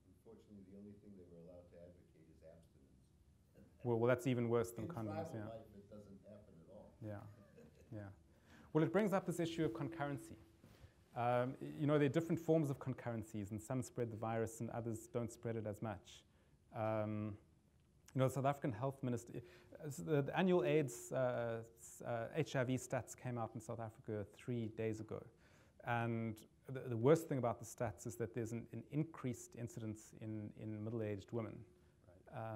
Unfortunately, the only thing they were allowed to advocate is abstinence. Well, that's even worse than condoms, yeah. In life, it doesn't happen at all. Yeah, yeah. Well, it brings up this issue of concurrency. You know, there are different forms of concurrencies, and some spread the virus and others don't spread it as much. You know, the South African Health Minister, the annual AIDS HIV stats came out in South Africa 3 days ago. And the worst thing about the stats is that there's an increased incidence in middle-aged women. Right.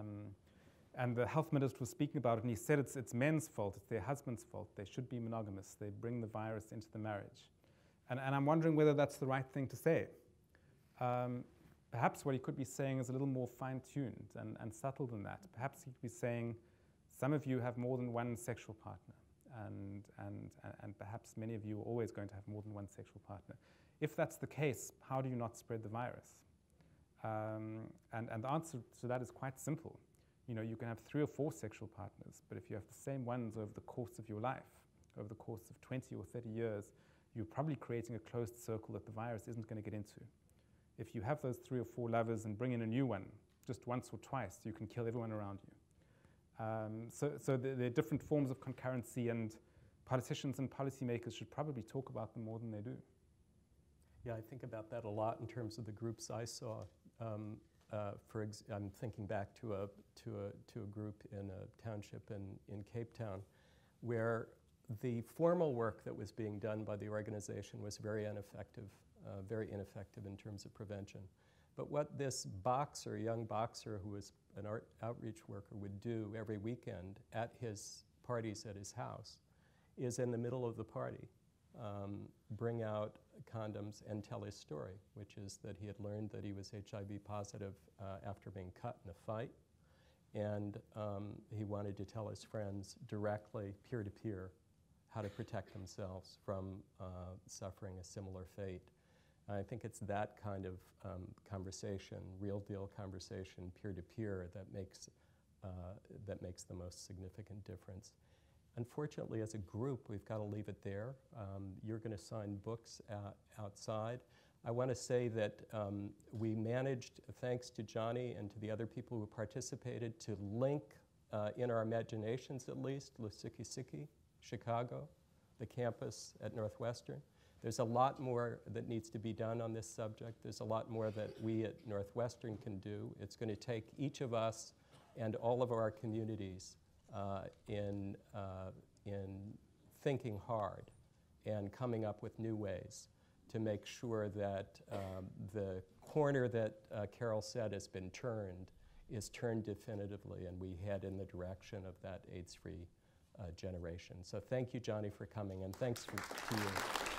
And the health minister was speaking about it, and he said it's men's fault, it's their husband's fault. They should be monogamous. They bring the virus into the marriage. And I'm wondering whether that's the right thing to say. Perhaps what he could be saying is a little more fine-tuned and subtle than that. Perhaps he could be saying, some of you have more than one sexual partner, and perhaps many of you are always going to have more than one sexual partner. If that's the case, how do you not spread the virus? And the answer to that is quite simple. You know, you can have 3 or 4 sexual partners, but if you have the same ones over the course of your life, over the course of 20 or 30 years, you're probably creating a closed circle that the virus isn't going to get into. If you have those 3 or 4 lovers and bring in a new one, just once or twice, you can kill everyone around you. So there are different forms of concurrency, and politicians and policymakers should probably talk about them more than they do. Yeah, I think about that a lot in terms of the groups I saw. I'm thinking back to a group in a township in Cape Town, where the formal work that was being done by the organization was very ineffective in terms of prevention. But what this boxer, young boxer who was an outreach worker, would do every weekend at his parties at his house is in the middle of the party bring out condoms and tell his story, which is that he had learned that he was HIV positive after being cut in a fight. And he wanted to tell his friends directly, peer-to-peer, how to protect themselves from suffering a similar fate. And I think it's that kind of conversation, real-deal conversation, peer-to-peer, that makes the most significant difference. Unfortunately, as a group, we've got to leave it there. You're going to sign books outside. I want to say that we managed, thanks to Jonny and to the other people who participated, to link, in our imaginations at least, Lusikisiki, Chicago, the campus at Northwestern. There's a lot more that needs to be done on this subject. There's a lot more that we at Northwestern can do. It's going to take each of us and all of our communities in thinking hard and coming up with new ways to make sure that the corner that Carol said has been turned is turned definitively, and we head in the direction of that AIDS-free generation. So thank you, Jonny, for coming, and thanks to you.